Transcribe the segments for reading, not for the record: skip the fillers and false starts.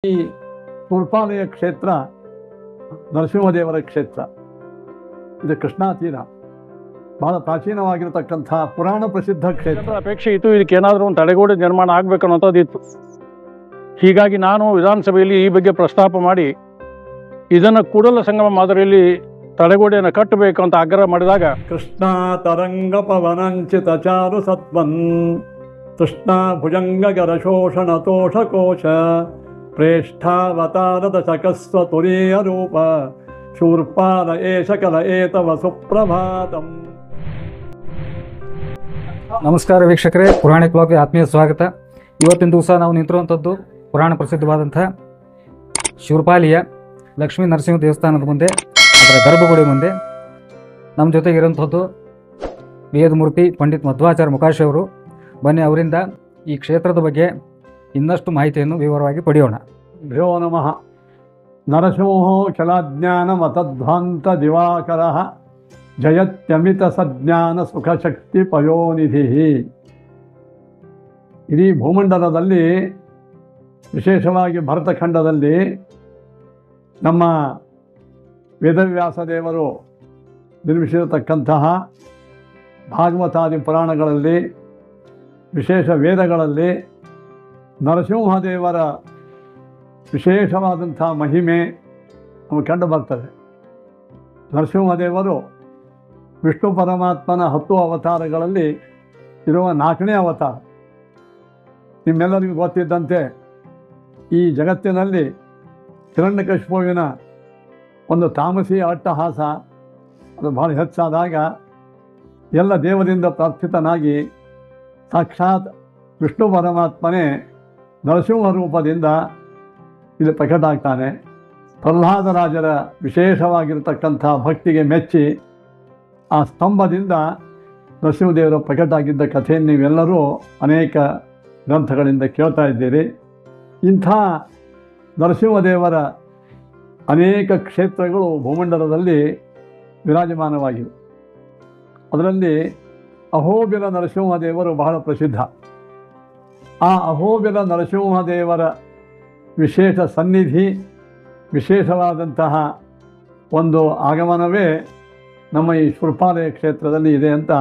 ಈ ಸುರ್ಪಾಲಯ ಕ್ಷೇತ್ರ ನರಸಿಂಹದೇವರ ಕ್ಷೇತ್ರ. ಇದು ಕೃಷ್ಣಾ ತೀರ, ಬಹಳ ಪ್ರಾಚೀನವಾಗಿರತಕ್ಕಂಥ ಪುರಾಣ ಪ್ರಸಿದ್ಧ ಕ್ಷೇತ್ರ. ಅಪೇಕ್ಷೆ ಇತ್ತು, ಇದಕ್ಕೆ ಏನಾದರೂ ಒಂದು ತಡೆಗೋಡೆ ನಿರ್ಮಾಣ ಆಗಬೇಕು ಅನ್ನೋದಿತ್ತು. ಹೀಗಾಗಿ ನಾನು ವಿಧಾನಸಭೆಯಲ್ಲಿ ಈ ಬಗ್ಗೆ ಪ್ರಸ್ತಾಪ ಮಾಡಿ ಇದನ್ನು ಕೂಡಲ ಸಂಗಮ ಮಾದರಿಯಲ್ಲಿ ತಡೆಗೋಡೆಯನ್ನು ಕಟ್ಟಬೇಕು ಅಂತ ಆಗ್ರಹ ಮಾಡಿದಾಗ, ಕೃಷ್ಣ ತರಂಗ ಪವನಂಚಿತ ಚಾರು ಸತ್ವನ್ ಕೃಷ್ಣ ಭುಜಂಗ ಗರಶೋಷಣ ತೋಷಕೋಶ ಪ್ರೇಷ್ಠಾವತಾರದ ಶಕಸ್ವ ತುರೀಯ ರೂಪ ಶೂರ್ಪಾಲ ಏಷಕಲ ಏತವ ಸುಪ್ರಭಾತಂ. ನಮಸ್ಕಾರ ವೀಕ್ಷಕರೇ, ಪುರಾಣಿಕ ಬ್ಲಾಗ್ಗೆ ಆತ್ಮೀಯ ಸ್ವಾಗತ. ಇವತ್ತಿನ ದಿವಸ ನಾವು ನಿಂತಿರುವಂಥದ್ದು ಪುರಾಣ ಪ್ರಸಿದ್ಧವಾದಂಥ ಶೂರ್ಪಾಲಿಯ ಲಕ್ಷ್ಮೀ ನರಸಿಂಹ ದೇವಸ್ಥಾನದ ಮುಂದೆ, ಅದರ ಗರ್ಭಗುಡಿ ಮುಂದೆ. ನಮ್ಮ ಜೊತೆಗಿರುವಂಥದ್ದು ವೇದಮೂರ್ತಿ ಪಂಡಿತ್ ಮಧ್ವಾಚಾರ್ಯ ಮೊಕಾಶಿ ಅವರು. ಬನ್ನಿ, ಅವರಿಂದ ಈ ಕ್ಷೇತ್ರದ ಬಗ್ಗೆ ಇನ್ನಷ್ಟು ಮಾಹಿತಿಯನ್ನು ವಿವರವಾಗಿ ಪಡೆಯೋಣ. ಭ್ಯೋ ನಮಃ. ನರಸಿಂಹೋ ಚಲಾಜ್ಞಾನ ಮತಧ್ವಾಂತ ದಿವಾಕರ ಜಯತ್ಯಮಿತ ಸಜ್ಞಾನ ಸುಖಶಕ್ತಿ ಪಯೋನಿಧಿ. ಇಡೀ ಭೂಮಂಡಲದಲ್ಲಿ, ವಿಶೇಷವಾಗಿ ಭರತಖಂಡದಲ್ಲಿ ನಮ್ಮ ವೇದವ್ಯಾಸ ದೇವರು ನಿರ್ಮಿಸಿರತಕ್ಕಂತಹ ಭಾಗವತಾದಿ ಪುರಾಣಗಳಲ್ಲಿ, ವಿಶೇಷ ವೇದಗಳಲ್ಲಿ ನರಸಿಂಹದೇವರ ವಿಶೇಷವಾದಂಥ ಮಹಿಮೆ ನಮಗೆ ಕಂಡು ಬರ್ತದೆ. ನರಸಿಂಹದೇವರು ವಿಷ್ಣು ಪರಮಾತ್ಮನ 10 ಅವತಾರಗಳಲ್ಲಿ ಇರುವ 4ನೇ ಅವತಾರ. ನಿಮ್ಮೆಲ್ಲರಿಗೂ ಗೊತ್ತಿದ್ದಂತೆ ಈ ಜಗತ್ತಿನಲ್ಲಿ ಹಿರಣ್ಯಕಶಿಪುವಿನ ಒಂದು ತಾಮಸಿ ಅಟ್ಟಹಾಸ ಅದು ಭಾಳ ಹೆಚ್ಚಾದಾಗ ಎಲ್ಲ ದೇವರಿಂದ ಪ್ರಾರ್ಥಿತನಾಗಿ ಸಾಕ್ಷಾತ್ ವಿಷ್ಣು ಪರಮಾತ್ಮನೇ ನರಸಿಂಹ ರೂಪದಿಂದ ಇಲ್ಲಿ ಪ್ರಕಟಾಗ್ತಾನೆ. ಪ್ರಹ್ಲಾದರಾಜರ ವಿಶೇಷವಾಗಿರತಕ್ಕಂಥ ಭಕ್ತಿಗೆ ಮೆಚ್ಚಿ ಆ ಸ್ತಂಭದಿಂದ ನರಸಿಂಹದೇವರು ಪ್ರಕಟಾಗಿದ್ದ ಕಥೆಯನ್ನು ನೀವೆಲ್ಲರೂ ಅನೇಕ ಗ್ರಂಥಗಳಿಂದ ಕೇಳ್ತಾ ಇದ್ದೀರಿ. ಇಂಥ ನರಸಿಂಹದೇವರ ಅನೇಕ ಕ್ಷೇತ್ರಗಳು ಭೂಮಂಡಲದಲ್ಲಿ ವಿರಾಜಮಾನವಾಗಿವೆ. ಅದರಲ್ಲಿ ಅಹೋಬಿಲ ನರಸಿಂಹದೇವರು ಬಹಳ ಪ್ರಸಿದ್ಧ. ಆ ಅಹೋಬಿಲ ನರಸಿಂಹದೇವರ ವಿಶೇಷ ಸನ್ನಿಧಿ, ವಿಶೇಷವಾದಂತಹ ಒಂದು ಆಗಮನವೇ ನಮ್ಮ ಈ ಶೂರ್ಪಾಲಯ ಕ್ಷೇತ್ರದಲ್ಲಿ ಇದೆ ಅಂತ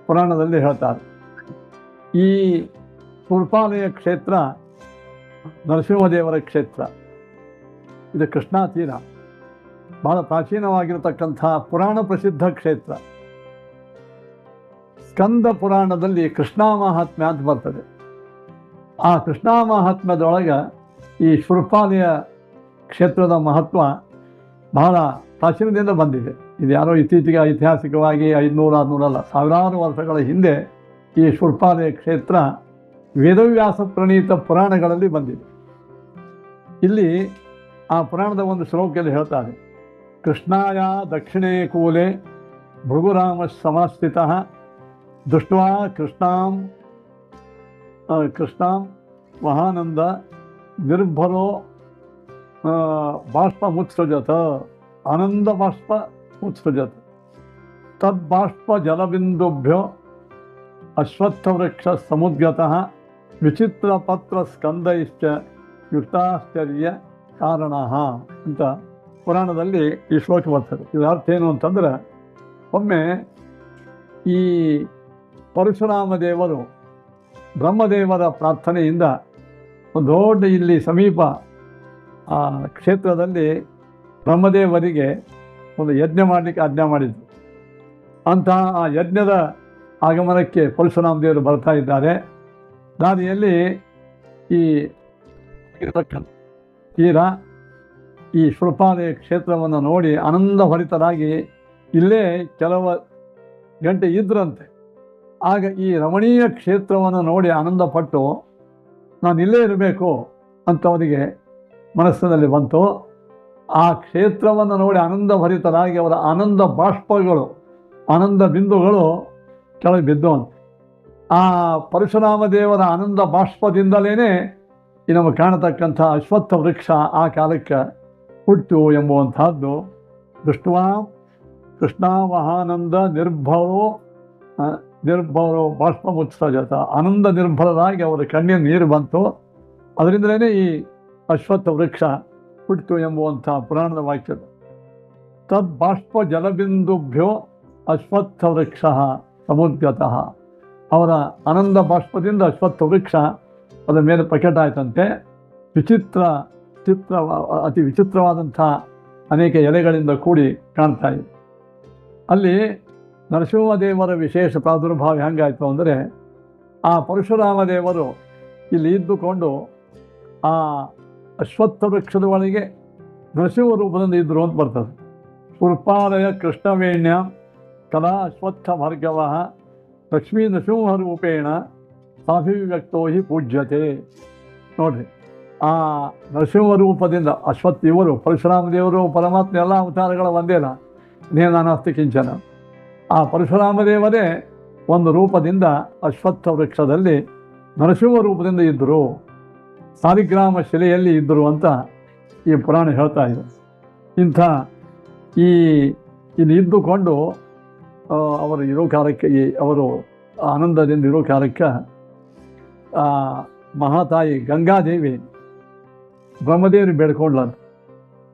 ಪುರಾಣದಲ್ಲಿ ಹೇಳ್ತಾರೆ. ಈ ಶೂರ್ಪಾಲಯ ಕ್ಷೇತ್ರ ನರಸಿಂಹದೇವರ ಕ್ಷೇತ್ರ. ಇದು ಕೃಷ್ಣಾ ತೀರ, ಬಹಳ ಪ್ರಾಚೀನವಾಗಿರತಕ್ಕಂಥ ಪುರಾಣ ಪ್ರಸಿದ್ಧ ಕ್ಷೇತ್ರ. ಸ್ಕಂದ ಪುರಾಣದಲ್ಲಿ ಕೃಷ್ಣ ಮಹಾತ್ಮ್ಯ ಅಂತ ಬರ್ತದೆ. ಆ ಕೃಷ್ಣ ಮಹಾತ್ಮ್ಯದೊಳಗೆ ಈ ಶೂರ್ಪಾಲಯ ಕ್ಷೇತ್ರದ ಮಹತ್ವ ಬಹಳ ಪ್ರಾಚೀನದಿಂದ ಬಂದಿದೆ. ಇದು ಯಾರೋ ಇತ್ತೀಚೆಗೆ ಐತಿಹಾಸಿಕವಾಗಿ 500-600 ಅಲ್ಲ, ಸಾವಿರಾರು ವರ್ಷಗಳ ಹಿಂದೆ ಈ ಶೂರ್ಪಾಲಯ ಕ್ಷೇತ್ರ ವೇದವ್ಯಾಸ ಪ್ರಣೀತ ಪುರಾಣಗಳಲ್ಲಿ ಬಂದಿದೆ. ಇಲ್ಲಿ ಆ ಪುರಾಣದ ಒಂದು ಶ್ಲೋಕದಲ್ಲಿ ಹೇಳ್ತಾರೆ, ಕೃಷ್ಣಾಯ ದಕ್ಷಿಣೇ ಕೂಲೆ ಭೃಗುರಾಮ ಸಮಸ್ಥಿತಃ ದೃಷ್ಟ್ವಾ ಕೃಷ್ಣಾಂ ಮಹಾನಂದ ನಿರ್ಭರೋ ಬಾಷ್ಪ ಮುತ್ಸೃಜತ ಆನಂದ ಬಾಷ್ಪ ಮುತ್ಸೃಜತ ತದ್ಬಾಷ್ಪ ಜಲಬಿಂದುಭ್ಯೋ ಅಶ್ವತ್ಥವೃಕ್ಷ ಸಮುದ್ಗತಃ ವಿಚಿತ್ರ ಪತ್ರ ಸ್ಕಂದೈಶ್ಚ ಯುಕ್ತಾಶ್ಚರ್ಯ ಕಾರಣ ಅಂತ ಪುರಾಣದಲ್ಲಿ ಈ ಶ್ಲೋಕ ಬರ್ತದೆ. ಇದರ ಅರ್ಥ ಏನು ಅಂತಂದ್ರೆ, ಒಮ್ಮೆ ಈ ಪರಶುರಾಮ ದೇವರು ಬ್ರಹ್ಮದೇವರ ಪ್ರಾರ್ಥನೆಯಿಂದ ಒಂದು ದೊಡ್ಡ ಇಲ್ಲಿ ಸಮೀಪ ಆ ಕ್ಷೇತ್ರದಲ್ಲಿ ಬ್ರಹ್ಮದೇವರಿಗೆ ಒಂದು ಯಜ್ಞ ಮಾಡಲಿಕ್ಕೆ ಆಜ್ಞೆ ಮಾಡಿದರು. ಅಂತಹ ಆ ಯಜ್ಞದ ಆಗಮನಕ್ಕೆ ಪರಶುರಾಮ ದೇವರು ಬರ್ತಾ ಇದ್ದಾರೆ. ದಾರಿಯಲ್ಲಿ ಈ ತೀರ ಈ ಶೂರ್ಪಾಲಯ ಕ್ಷೇತ್ರವನ್ನು ನೋಡಿ ಆನಂದಭರಿತರಾಗಿ ಇಲ್ಲೇ ಕೆಲವು ಗಂಟೆ ಇದ್ರಂತೆ. ಆಗ ಈ ರಮಣೀಯ ಕ್ಷೇತ್ರವನ್ನು ನೋಡಿ ಆನಂದಪಟ್ಟು ನಾನು ಇಲ್ಲೇ ಇರಬೇಕು ಅಂತ ಅವರಿಗೆ ಮನಸ್ಸಿನಲ್ಲಿ ಬಂತು. ಆ ಕ್ಷೇತ್ರವನ್ನು ನೋಡಿ ಆನಂದಭರಿತರಾಗಿ ಅವರ ಆನಂದ ಬಾಷ್ಪಗಳು, ಆನಂದ ಬಿಂದುಗಳು ಕೆಳಗೆ ಬಿದ್ದುವಂತೆ. ಆ ಪರಶುರಾಮ ದೇವರ ಆನಂದ ಬಾಷ್ಪದಿಂದಲೇ ಈ ನಮಗೆ ಕಾಣತಕ್ಕಂಥ ಅಶ್ವತ್ಥ ವೃಕ್ಷ ಆ ಕಾಲಕ್ಕೆ ಹುಟ್ಟು ಎಂಬುವಂಥದ್ದು. ದೃಷ್ಟ್ವಾ ಕೃಷ್ಣ ಮಹಾನಂದ ನಿರ್ಭರೋ ಬಾಷ್ಪ ಮುತ್ಸಜತ, ಆನಂದ ನಿರ್ಭರರಾಗಿ ಅವರ ಕಣ್ಣಿನ ನೀರು ಬಂತು. ಅದರಿಂದಲೇ ಈ ಅಶ್ವತ್ಥ ವೃಕ್ಷ ಹುಟ್ಟಿತು ಎಂಬುವಂಥ ಪುರಾಣದ ವಾಕ್ಯದ ತದ್ ಬಾಷ್ಪ ಜಲಬಿಂದುಭ್ಯೋ ಅಶ್ವತ್ಥ ವೃಕ್ಷ ಸಮುದ್ಯತಃ. ಅವರ ಆನಂದ ಬಾಷ್ಪದಿಂದ ಅಶ್ವತ್ಥ ವೃಕ್ಷ ಅದರ ಮೇಲೆ ಪ್ರಕಟ ಆಯ್ತಂತೆ. ಅತಿ ವಿಚಿತ್ರವಾದಂಥ ಅನೇಕ ಎಲೆಗಳಿಂದ ಕೂಡಿ ಕಾಣ್ತಾ ಇದೆ. ಅಲ್ಲಿ ನರಸಿಂಹದೇವರ ವಿಶೇಷ ಪ್ರಾದುರ್ಭಾವ ಹೆಂಗಾಯಿತು ಅಂದರೆ, ಆ ಪರಶುರಾಮ ದೇವರು ಇಲ್ಲಿ ಇದ್ದುಕೊಂಡು ಆ ಅಶ್ವತ್ಥ ವೃಕ್ಷದ ಒಳಗೆ ನರಸಿಂಹ ರೂಪದಿಂದ ಇದ್ದರು ಅಂತ ಬರ್ತದೆ. ಶೂರ್ಪಾಲಯ ಕೃಷ್ಣವೇಣ್ಯ ಕಲಾ ಅಶ್ವತ್ಥ ಭಾರ್ಗವ ಲಕ್ಷ್ಮೀ ನರಸಿಂಹ ರೂಪೇಣ ಸಾಭಿವ್ಯಕ್ತೋ ಹಿ ಪೂಜ್ಯತೆ. ನೋಡ್ರಿ, ಆ ನರಸಿಂಹ ರೂಪದಿಂದ ಅಶ್ವತ್ಥ ಇವರು ಪರಶುರಾಮ ದೇವರು ಪರಮಾತ್ಮ ಎಲ್ಲ ಅವತಾರಗಳ ಒಂದೇನ ನೇನಾನಾಸ್ತಿ ಕಿಂಚನ. ಆ ಪರಶುರಾಮ ದೇವರೇ ಒಂದು ರೂಪದಿಂದ ಅಶ್ವತ್ಥ ವೃಕ್ಷದಲ್ಲಿ ನರಸಿಂಹ ರೂಪದಿಂದ ಇದ್ದರು, ಸಾಲಿಗ್ರಾಮ ಶಿಲೆಯಲ್ಲಿ ಇದ್ದರು ಅಂತ ಈ ಪುರಾಣ ಹೇಳ್ತಾ ಇದೆ. ಇಂಥ ಇಲ್ಲಿ ಇದ್ದುಕೊಂಡು ಅವರು ಇರೋ ಕಾಲಕ್ಕೆ ಅವರು ಆನಂದದಿಂದ ಇರೋ ಕಾಲಕ್ಕೆ ಮಹಾತಾಯಿ ಗಂಗಾದೇವಿ ಬ್ರಹ್ಮದೇವರಿಗೆ ಬೇಡ್ಕೊಂಡ್ಲ,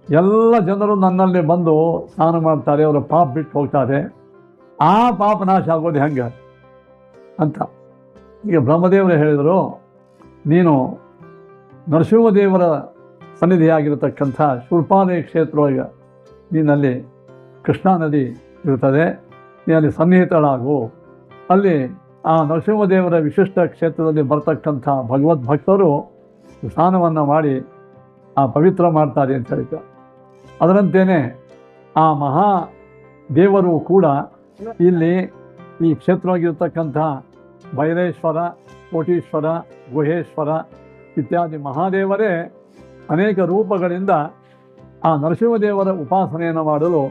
ಎಲ್ಲ ಜನರು ನನ್ನಲ್ಲಿ ಬಂದು ಸ್ನಾನ ಮಾಡ್ತಾರೆ, ಅವರ ಪಾಪ ಬಿಟ್ಟು ಹೋಗ್ತಾರೆ, ಆ ಪಾಪ ನಾಶ ಆಗೋದು ಹೆಂಗೆ ಅಂತ. ಈಗ ಬ್ರಹ್ಮದೇವರು ಹೇಳಿದರು, ನೀನು ನರಸಿಂಹದೇವರ ಸನ್ನಿಧಿಯಾಗಿರತಕ್ಕಂಥ ಶೂರ್ಪಾಲಯ ಕ್ಷೇತ್ರದೊಳಗೆ ನೀನಲ್ಲಿ ಕೃಷ್ಣಾ ನದಿ ಇರುತ್ತದೆ, ನೀನಲ್ಲಿ ಸನ್ನಿಹಿತಳಾಗು. ಅಲ್ಲಿ ಆ ನರಸಿಂಹದೇವರ ವಿಶಿಷ್ಟ ಕ್ಷೇತ್ರದಲ್ಲಿ ಬರ್ತಕ್ಕಂಥ ಭಗವದ್ಭಕ್ತರು ಸ್ನಾನವನ್ನು ಮಾಡಿ ಆ ಪವಿತ್ರ ಮಾಡ್ತಾರೆ ಅಂತ ಹೇಳಿದ್ರು. ಅದರಂತೆಯೇ ಆ ಮಹಾದೇವರು ಕೂಡ ಇಲ್ಲಿ ಈ ಕ್ಷೇತ್ರವಾಗಿರ್ತಕ್ಕಂಥ ಭೈರೇಶ್ವರ, ಕೋಟೀಶ್ವರ, ಗುಹೇಶ್ವರ ಇತ್ಯಾದಿ ಮಹಾದೇವರೇ ಅನೇಕ ರೂಪಗಳಿಂದ ಆ ನರಸಿಂಹದೇವರ ಉಪಾಸನೆಯನ್ನು ಮಾಡಲು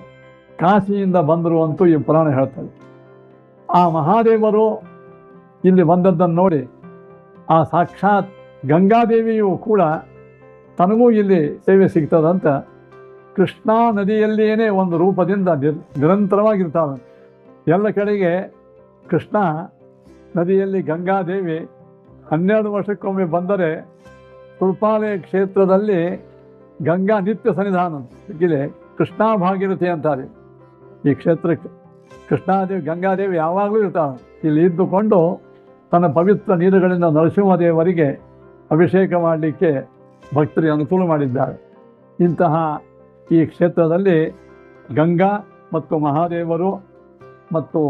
ಕಾಶಿಯಿಂದ ಬಂದರು ಅಂತೂ ಈ ಪುರಾಣ ಹೇಳ್ತಾರೆ. ಆ ಮಹಾದೇವರು ಇಲ್ಲಿ ಬಂದದ್ದನ್ನು ನೋಡಿ ಆ ಸಾಕ್ಷಾತ್ ಗಂಗಾದೇವಿಯು ಕೂಡ ತನಗೂ ಇಲ್ಲಿ ಸೇವೆ ಸಿಗ್ತದಂತ ಕೃಷ್ಣಾ ನದಿಯಲ್ಲಿಯೇ ಒಂದು ರೂಪದಿಂದ ನಿರಂತರವಾಗಿರ್ತಾವೆ. ಎಲ್ಲ ಕಡೆಗೆ ಕೃಷ್ಣ ನದಿಯಲ್ಲಿ ಗಂಗಾದೇವಿ 12 ವರ್ಷಕ್ಕೊಮ್ಮೆ ಬಂದರೆ ಶೂರ್ಪಾಲಯ ಕ್ಷೇತ್ರದಲ್ಲಿ ಗಂಗಾ ನಿತ್ಯ ಸನ್ನಿಧಾನ ಇಲ್ಲಿ ಕೃಷ್ಣಾ ಭಾಗೀರಥಿ ಅಂತಾರೆ. ಈ ಕ್ಷೇತ್ರಕ್ಕೆ ಕೃಷ್ಣಾದೇವಿ ಗಂಗಾದೇವಿ ಯಾವಾಗಲೂ ಇರ್ತಾಳೆ. ಇಲ್ಲಿ ಇದ್ದುಕೊಂಡು ತನ್ನ ಪವಿತ್ರ ನೀರುಗಳಿಂದ ನರಸಿಂಹದೇವರಿಗೆ ಅಭಿಷೇಕ ಮಾಡಲಿಕ್ಕೆ ಭಕ್ತರಿಗೆ ಅನುಕೂಲ ಮಾಡಿದ್ದಾರೆ. ಇಂತಹ ಈ ಕ್ಷೇತ್ರದಲ್ಲಿ ಗಂಗಾ ಮತ್ತು ಮಹಾದೇವರು ಮತ್ತು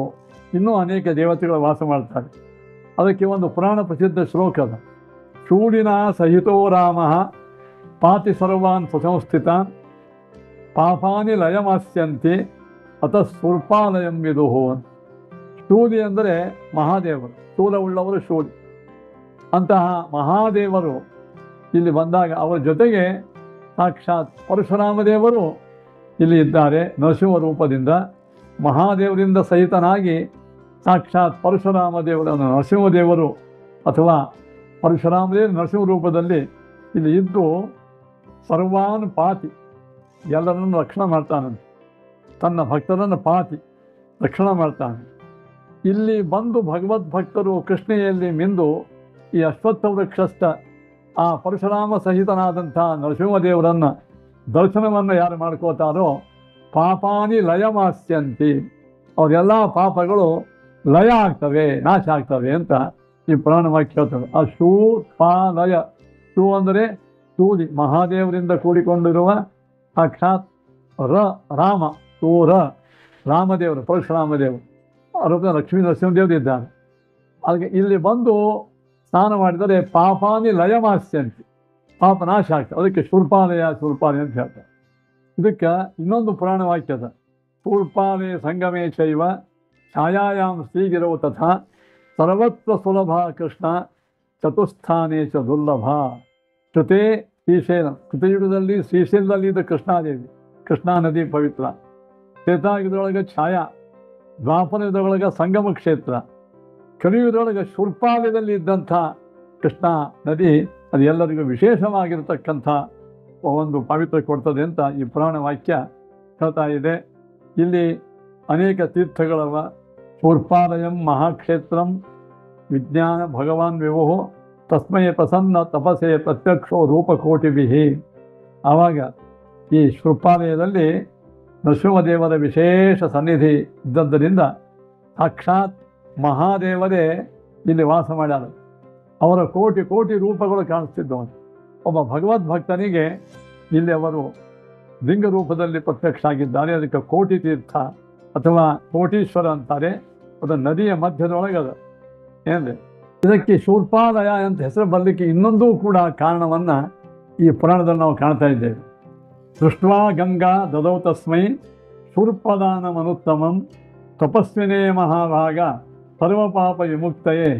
ಇನ್ನೂ ಅನೇಕ ದೇವತೆಗಳು ವಾಸ ಮಾಡ್ತಾರೆ. ಅದಕ್ಕೆ ಒಂದು ಪುರಾಣ ಪ್ರಸಿದ್ಧ ಶ್ಲೋಕ ಅದ. ಶೂಡಿನ ಸಹಿತೋ ರಾಮ ಪಾತಿ ಸರ್ವಾನ್ ಸುಸಂಸ್ಥಿತಾನ್ ಪಾಪಾನಿ ಲಯಮಾಸ್ಯಂತಿ ಅತ ಶೂರ್ಪಾಲಯಂ ವಿದುಹು ಅಂತ. ಶೂಲಿ ಅಂದರೆ ಮಹಾದೇವರು, ಶೂಲವುಳ್ಳವರು ಶೂಲಿ. ಅಂತಹ ಮಹಾದೇವರು ಇಲ್ಲಿ ಬಂದಾಗ ಅವರ ಜೊತೆಗೆ ಸಾಕ್ಷಾತ್ ಪರಶುರಾಮ ದೇವರು ಇಲ್ಲಿ ಇದ್ದಾರೆ ನರಸಿಂಹ ರೂಪದಿಂದ. ಮಹಾದೇವರಿಂದ ಸಹಿತನಾಗಿ ಸಾಕ್ಷಾತ್ ಪರಶುರಾಮ ದೇವರನ್ನು ನರಸಿಂಹದೇವರು ಅಥವಾ ಪರಶುರಾಮದೇವರು ನರಸಿಂಹ ರೂಪದಲ್ಲಿ ಇಲ್ಲಿ ಇದ್ದು ಸರ್ವಾನ್ ಪಾತಿ ಎಲ್ಲರನ್ನು ರಕ್ಷಣೆ ಮಾಡ್ತಾನಂತೆ. ತನ್ನ ಭಕ್ತರನ್ನು ಪಾತಿ ರಕ್ಷಣೆ ಮಾಡ್ತಾನೆ. ಇಲ್ಲಿ ಬಂದು ಭಗವದ್ಭಕ್ತರು ಕೃಷ್ಣೆಯಲ್ಲಿ ಮಿಂದು ಈ ಅಶ್ವತ್ಥ ವೃಕ್ಷಸ್ಥ ಆ ಪರಶುರಾಮ ಸಹಿತನಾದಂಥ ನರಸಿಂಹದೇವರನ್ನು ದರ್ಶನವನ್ನು ಯಾರು ಮಾಡ್ಕೋತಾರೋ ಪಾಪಾನಿ ಲಯಮಾಸ್ಯಂತಿ, ಅವರೆಲ್ಲ ಪಾಪಗಳು ಲಯ ಆಗ್ತವೆ, ನಾಶ ಆಗ್ತವೆ ಅಂತ ಈ ಪುರಾಣ ವಾಕ್ಯ ಹೇಳ್ತವೆ. ಆ ಶೂರ್ಪಾಲಯ, ಶೂ ಅಂದರೆ ಶೂಲಿ, ಮಹಾದೇವರಿಂದ ಕೂಡಿಕೊಂಡಿರುವ ಸಾಕ್ಷಾತ್ ರಾಮ, ಶೂರ ರಾಮದೇವರು, ಪರಶುರಾಮದೇವರು, ಅವರ ಲಕ್ಷ್ಮೀ ನರಸಿಂಹದೇವರು ಇದ್ದಾರೆ. ಅದಕ್ಕೆ ಇಲ್ಲಿ ಬಂದು ಸ್ನಾನ ಮಾಡಿದರೆ ಪಾಪಾನಿ ಲಯಮಾಸ್ಯಂತಿ, ಪಾಪ ನಾಶ ಆಗ್ತದೆ. ಅದಕ್ಕೆ ಶೂರ್ಪಾಲಯ ಅಂತ ಹೇಳ್ತಾರೆ. ಇದಕ್ಕೆ ಇನ್ನೊಂದು ಪುರಾಣ ವಾಕ್ಯ ಅದ. ಶೂರ್ಪಾಲಯ ಸಂಗಮೇ ಚೈವ ಛಾಯಾಯಾಮ್ ಶ್ರೀಗಿರವು ತಥಾ ಸರ್ವತ್ರ ಸುಲಭ ಕೃಷ್ಣ ಚತುಸ್ಥಾನೇ ಚ ದುರ್ಲಭ. ಕೃತೆ ಶ್ರೀಶೈಲ, ಕೃತಯುಗದಲ್ಲಿ ಶ್ರೀಶೈಲದಲ್ಲಿ ಇದ್ದ ಕೃಷ್ಣಾದೇವಿ, ಕೃಷ್ಣಾ ನದಿ ಪವಿತ್ರ. ತ್ರೇತಾಯುಗದೊಳಗೆ ಛಾಯಾ, ದ್ವಾಪರಯುಗದೊಳಗೆ ಸಂಗಮ ಕ್ಷೇತ್ರ, ಕಲಿಯುಗದೊಳಗೆ ಶೂರ್ಪಾಲಯದಲ್ಲಿ ಇದ್ದಂಥ ಕೃಷ್ಣಾ ನದಿ ಅದು ಎಲ್ಲರಿಗೂ ವಿಶೇಷವಾಗಿರತಕ್ಕಂಥ ಒಂದು ಪವಿತ್ರ ಕೊಡ್ತದೆ ಅಂತ ಈ ಪುರಾಣ ವಾಕ್ಯ ಹೇಳ್ತಾ ಇದೆ. ಇಲ್ಲಿ ಅನೇಕ ತೀರ್ಥಗಳವ. ಶೂರ್ಪಾಲಯಂ ಮಹಾಕ್ಷೇತ್ರಂ ವಿಜ್ಞಾನ ಭಗವಾನ್ ವಿಭೋ ತಸ್ಮೈ ಪ್ರಸನ್ನ ತಪಸ್ಸೆ ಪ್ರತ್ಯಕ್ಷೋ ರೂಪಕೋಟಿಭಿ. ಆವಾಗ ಈ ಶೃಪಾಲಯದಲ್ಲಿ ನರಸಿಂಹದೇವರ ವಿಶೇಷ ಸನ್ನಿಧಿ ಇದ್ದದ್ದರಿಂದ ಸಾಕ್ಷಾತ್ ಮಹಾದೇವರೇ ಇಲ್ಲಿ ವಾಸ ಮಾಡ್ಯಾರ. ಅವರ ಕೋಟಿ ಕೋಟಿ ರೂಪಗಳು ಕಾಣಿಸ್ತಿದ್ದವು. ಒಬ್ಬ ಭಗವದ್ಭಕ್ತನಿಗೆ ಇಲ್ಲಿ ಅವರು ಲಿಂಗ ರೂಪದಲ್ಲಿ ಪ್ರತ್ಯಕ್ಷ ಆಗಿದ್ದಾರೆ. ಅದಕ್ಕೆ ಕೋಟಿ ತೀರ್ಥ ಅಥವಾ ಕೋಟೀಶ್ವರ ಅಂತಾರೆ. ಅದು ನದಿಯ ಮಧ್ಯದೊಳಗದ ಏನ್ರಿ. ಇದಕ್ಕೆ ಶೂರ್ಪಾಲಯ ಅಂತ ಹೆಸರು ಬರಲಿಕ್ಕೆ ಇನ್ನೊಂದು ಕೂಡ ಕಾರಣವನ್ನು ಈ ಪುರಾಣದಲ್ಲಿ ನಾವು ಕಾಣ್ತಾ ಇದ್ದೇವೆ. ದೃಷ್ಟ್ವಾ ಗಂಗಾ ದದೌ ತಸ್ಮೈ ಶೂರ್ಪದಾನಮನುತ್ತಮಂ ತಪಸ್ವಿನೇ ಮಹಾಭಾಗ ಸರ್ವಪಾಪ ವಿಮುಕ್ತಯೇ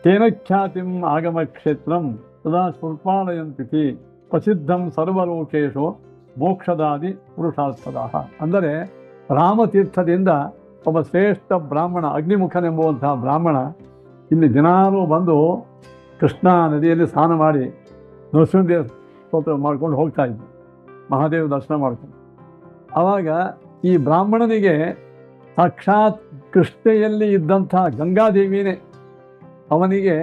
ತೇನ ಖ್ಯಾತಿಂ ಆಗಮಕ್ಷೇತ್ರಂ ಸದಾ ಶೂರ್ಪಾಲಯಂತಿತಿ ಪ್ರಸಿದ್ಧಂ ಸರ್ವಲೋಕೇಶು ಮೋಕ್ಷದಾದಿ ಪುರುಷಾರ್ಥದ. ಅಂದರೆ ರಾಮತೀರ್ಥದಿಂದ ಒಬ್ಬ ಶ್ರೇಷ್ಠ ಬ್ರಾಹ್ಮಣ ಅಗ್ನಿಮುಖನೆಂಬುವಂತಹ ಬ್ರಾಹ್ಮಣ ಇಲ್ಲಿ ದಿನಾಲೂ ಬಂದು ಕೃಷ್ಣಾ ನದಿಯಲ್ಲಿ ಸ್ನಾನ ಮಾಡಿ ನರಸಿಂಹದೇವ ಸ್ತೋತ್ರ ಮಾಡ್ಕೊಂಡು ಹೋಗ್ತಾ ಇದ್ದ, ಮಹಾದೇವ ದರ್ಶನ ಮಾಡ್ಕೊಂಡು. ಆವಾಗ ಈ ಬ್ರಾಹ್ಮಣನಿಗೆ ಸಾಕ್ಷಾತ್ ಕೃಷ್ಣೆಯಲ್ಲಿ ಇದ್ದಂಥ ಗಂಗಾದೇವಿನೇ ಅವನಿಗೆ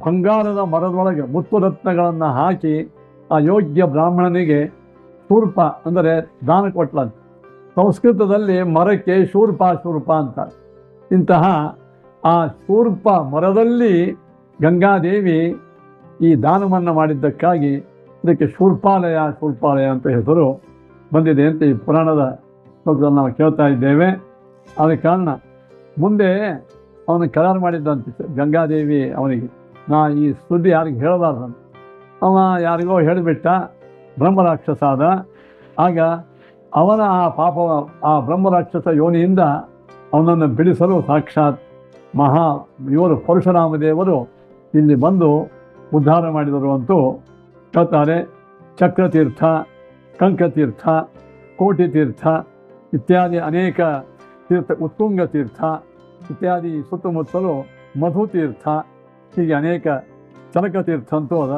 ಬಂಗಾರದ ಮರದೊಳಗೆ ಮುತ್ತು ರತ್ನಗಳನ್ನು ಹಾಕಿ ಆ ಯೋಗ್ಯ ಬ್ರಾಹ್ಮಣನಿಗೆ ಶೂರ್ಪ ಅಂದರೆ ದಾನ ಕೊಟ್ಲಂತೆ. ಸಂಸ್ಕೃತದಲ್ಲಿ ಮರಕ್ಕೆ ಶೂರ್ಪ ಅಂತ. ಇಂತಹ ಆ ಶೂರ್ಪ ಮರದಲ್ಲಿ ಗಂಗಾದೇವಿ ಈ ದಾನವನ್ನು ಮಾಡಿದ್ದಕ್ಕಾಗಿ ಇದಕ್ಕೆ ಶೂರ್ಪಾಲಯ ಅಂತ ಹೆಸರು ಬಂದಿದೆ ಅಂತ ಈ ಪುರಾಣದ ಶ್ಲೋಕದಲ್ಲಿ ನಾವು ಕೇಳ್ತಾ ಇದ್ದೇವೆ. ಆದ ಕಾರಣ ಮುಂದೆ ಅವನು ಕರಾರು ಮಾಡಿದ್ದಂತೆ ಗಂಗಾದೇವಿ ಅವನಿಗೆ, ನಾ ಈ ಸುದ್ದಿ ಯಾರಿಗೆ ಹೇಳಬಾರ್ದಂತ. ಅವ ಯಾರಿಗೋ ಹೇಳಿಬಿಟ್ಟ, ಬ್ರಹ್ಮರಾಕ್ಷಸ ಆದ. ಆಗ ಅವನ ಆ ಬ್ರಹ್ಮರಾಕ್ಷಸ ಯೋನಿಯಿಂದ ಅವನನ್ನು ಬಿಡಿಸಲು ಸಾಕ್ಷಾತ್ ಇವರು ಪರಶುರಾಮ ದೇವರು ಇಲ್ಲಿ ಬಂದು ಉದ್ಧಾರ ಮಾಡಿದರು ಅಂತೂ ಹೇಳ್ತಾರೆ. ಚಕ್ರತೀರ್ಥ, ಕಂಕತೀರ್ಥ, ಕೋಟಿ ತೀರ್ಥ ಇತ್ಯಾದಿ ಅನೇಕ ತೀರ್ಥ, ಉತ್ತುಂಗ ತೀರ್ಥ ಇತ್ಯಾದಿ ಸುತ್ತಮುತ್ತಲು ಮಧುತೀರ್ಥ, ಹೀಗೆ ಅನೇಕ ಚರಕತೀರ್ಥ ಅಂತೂ ಅದ.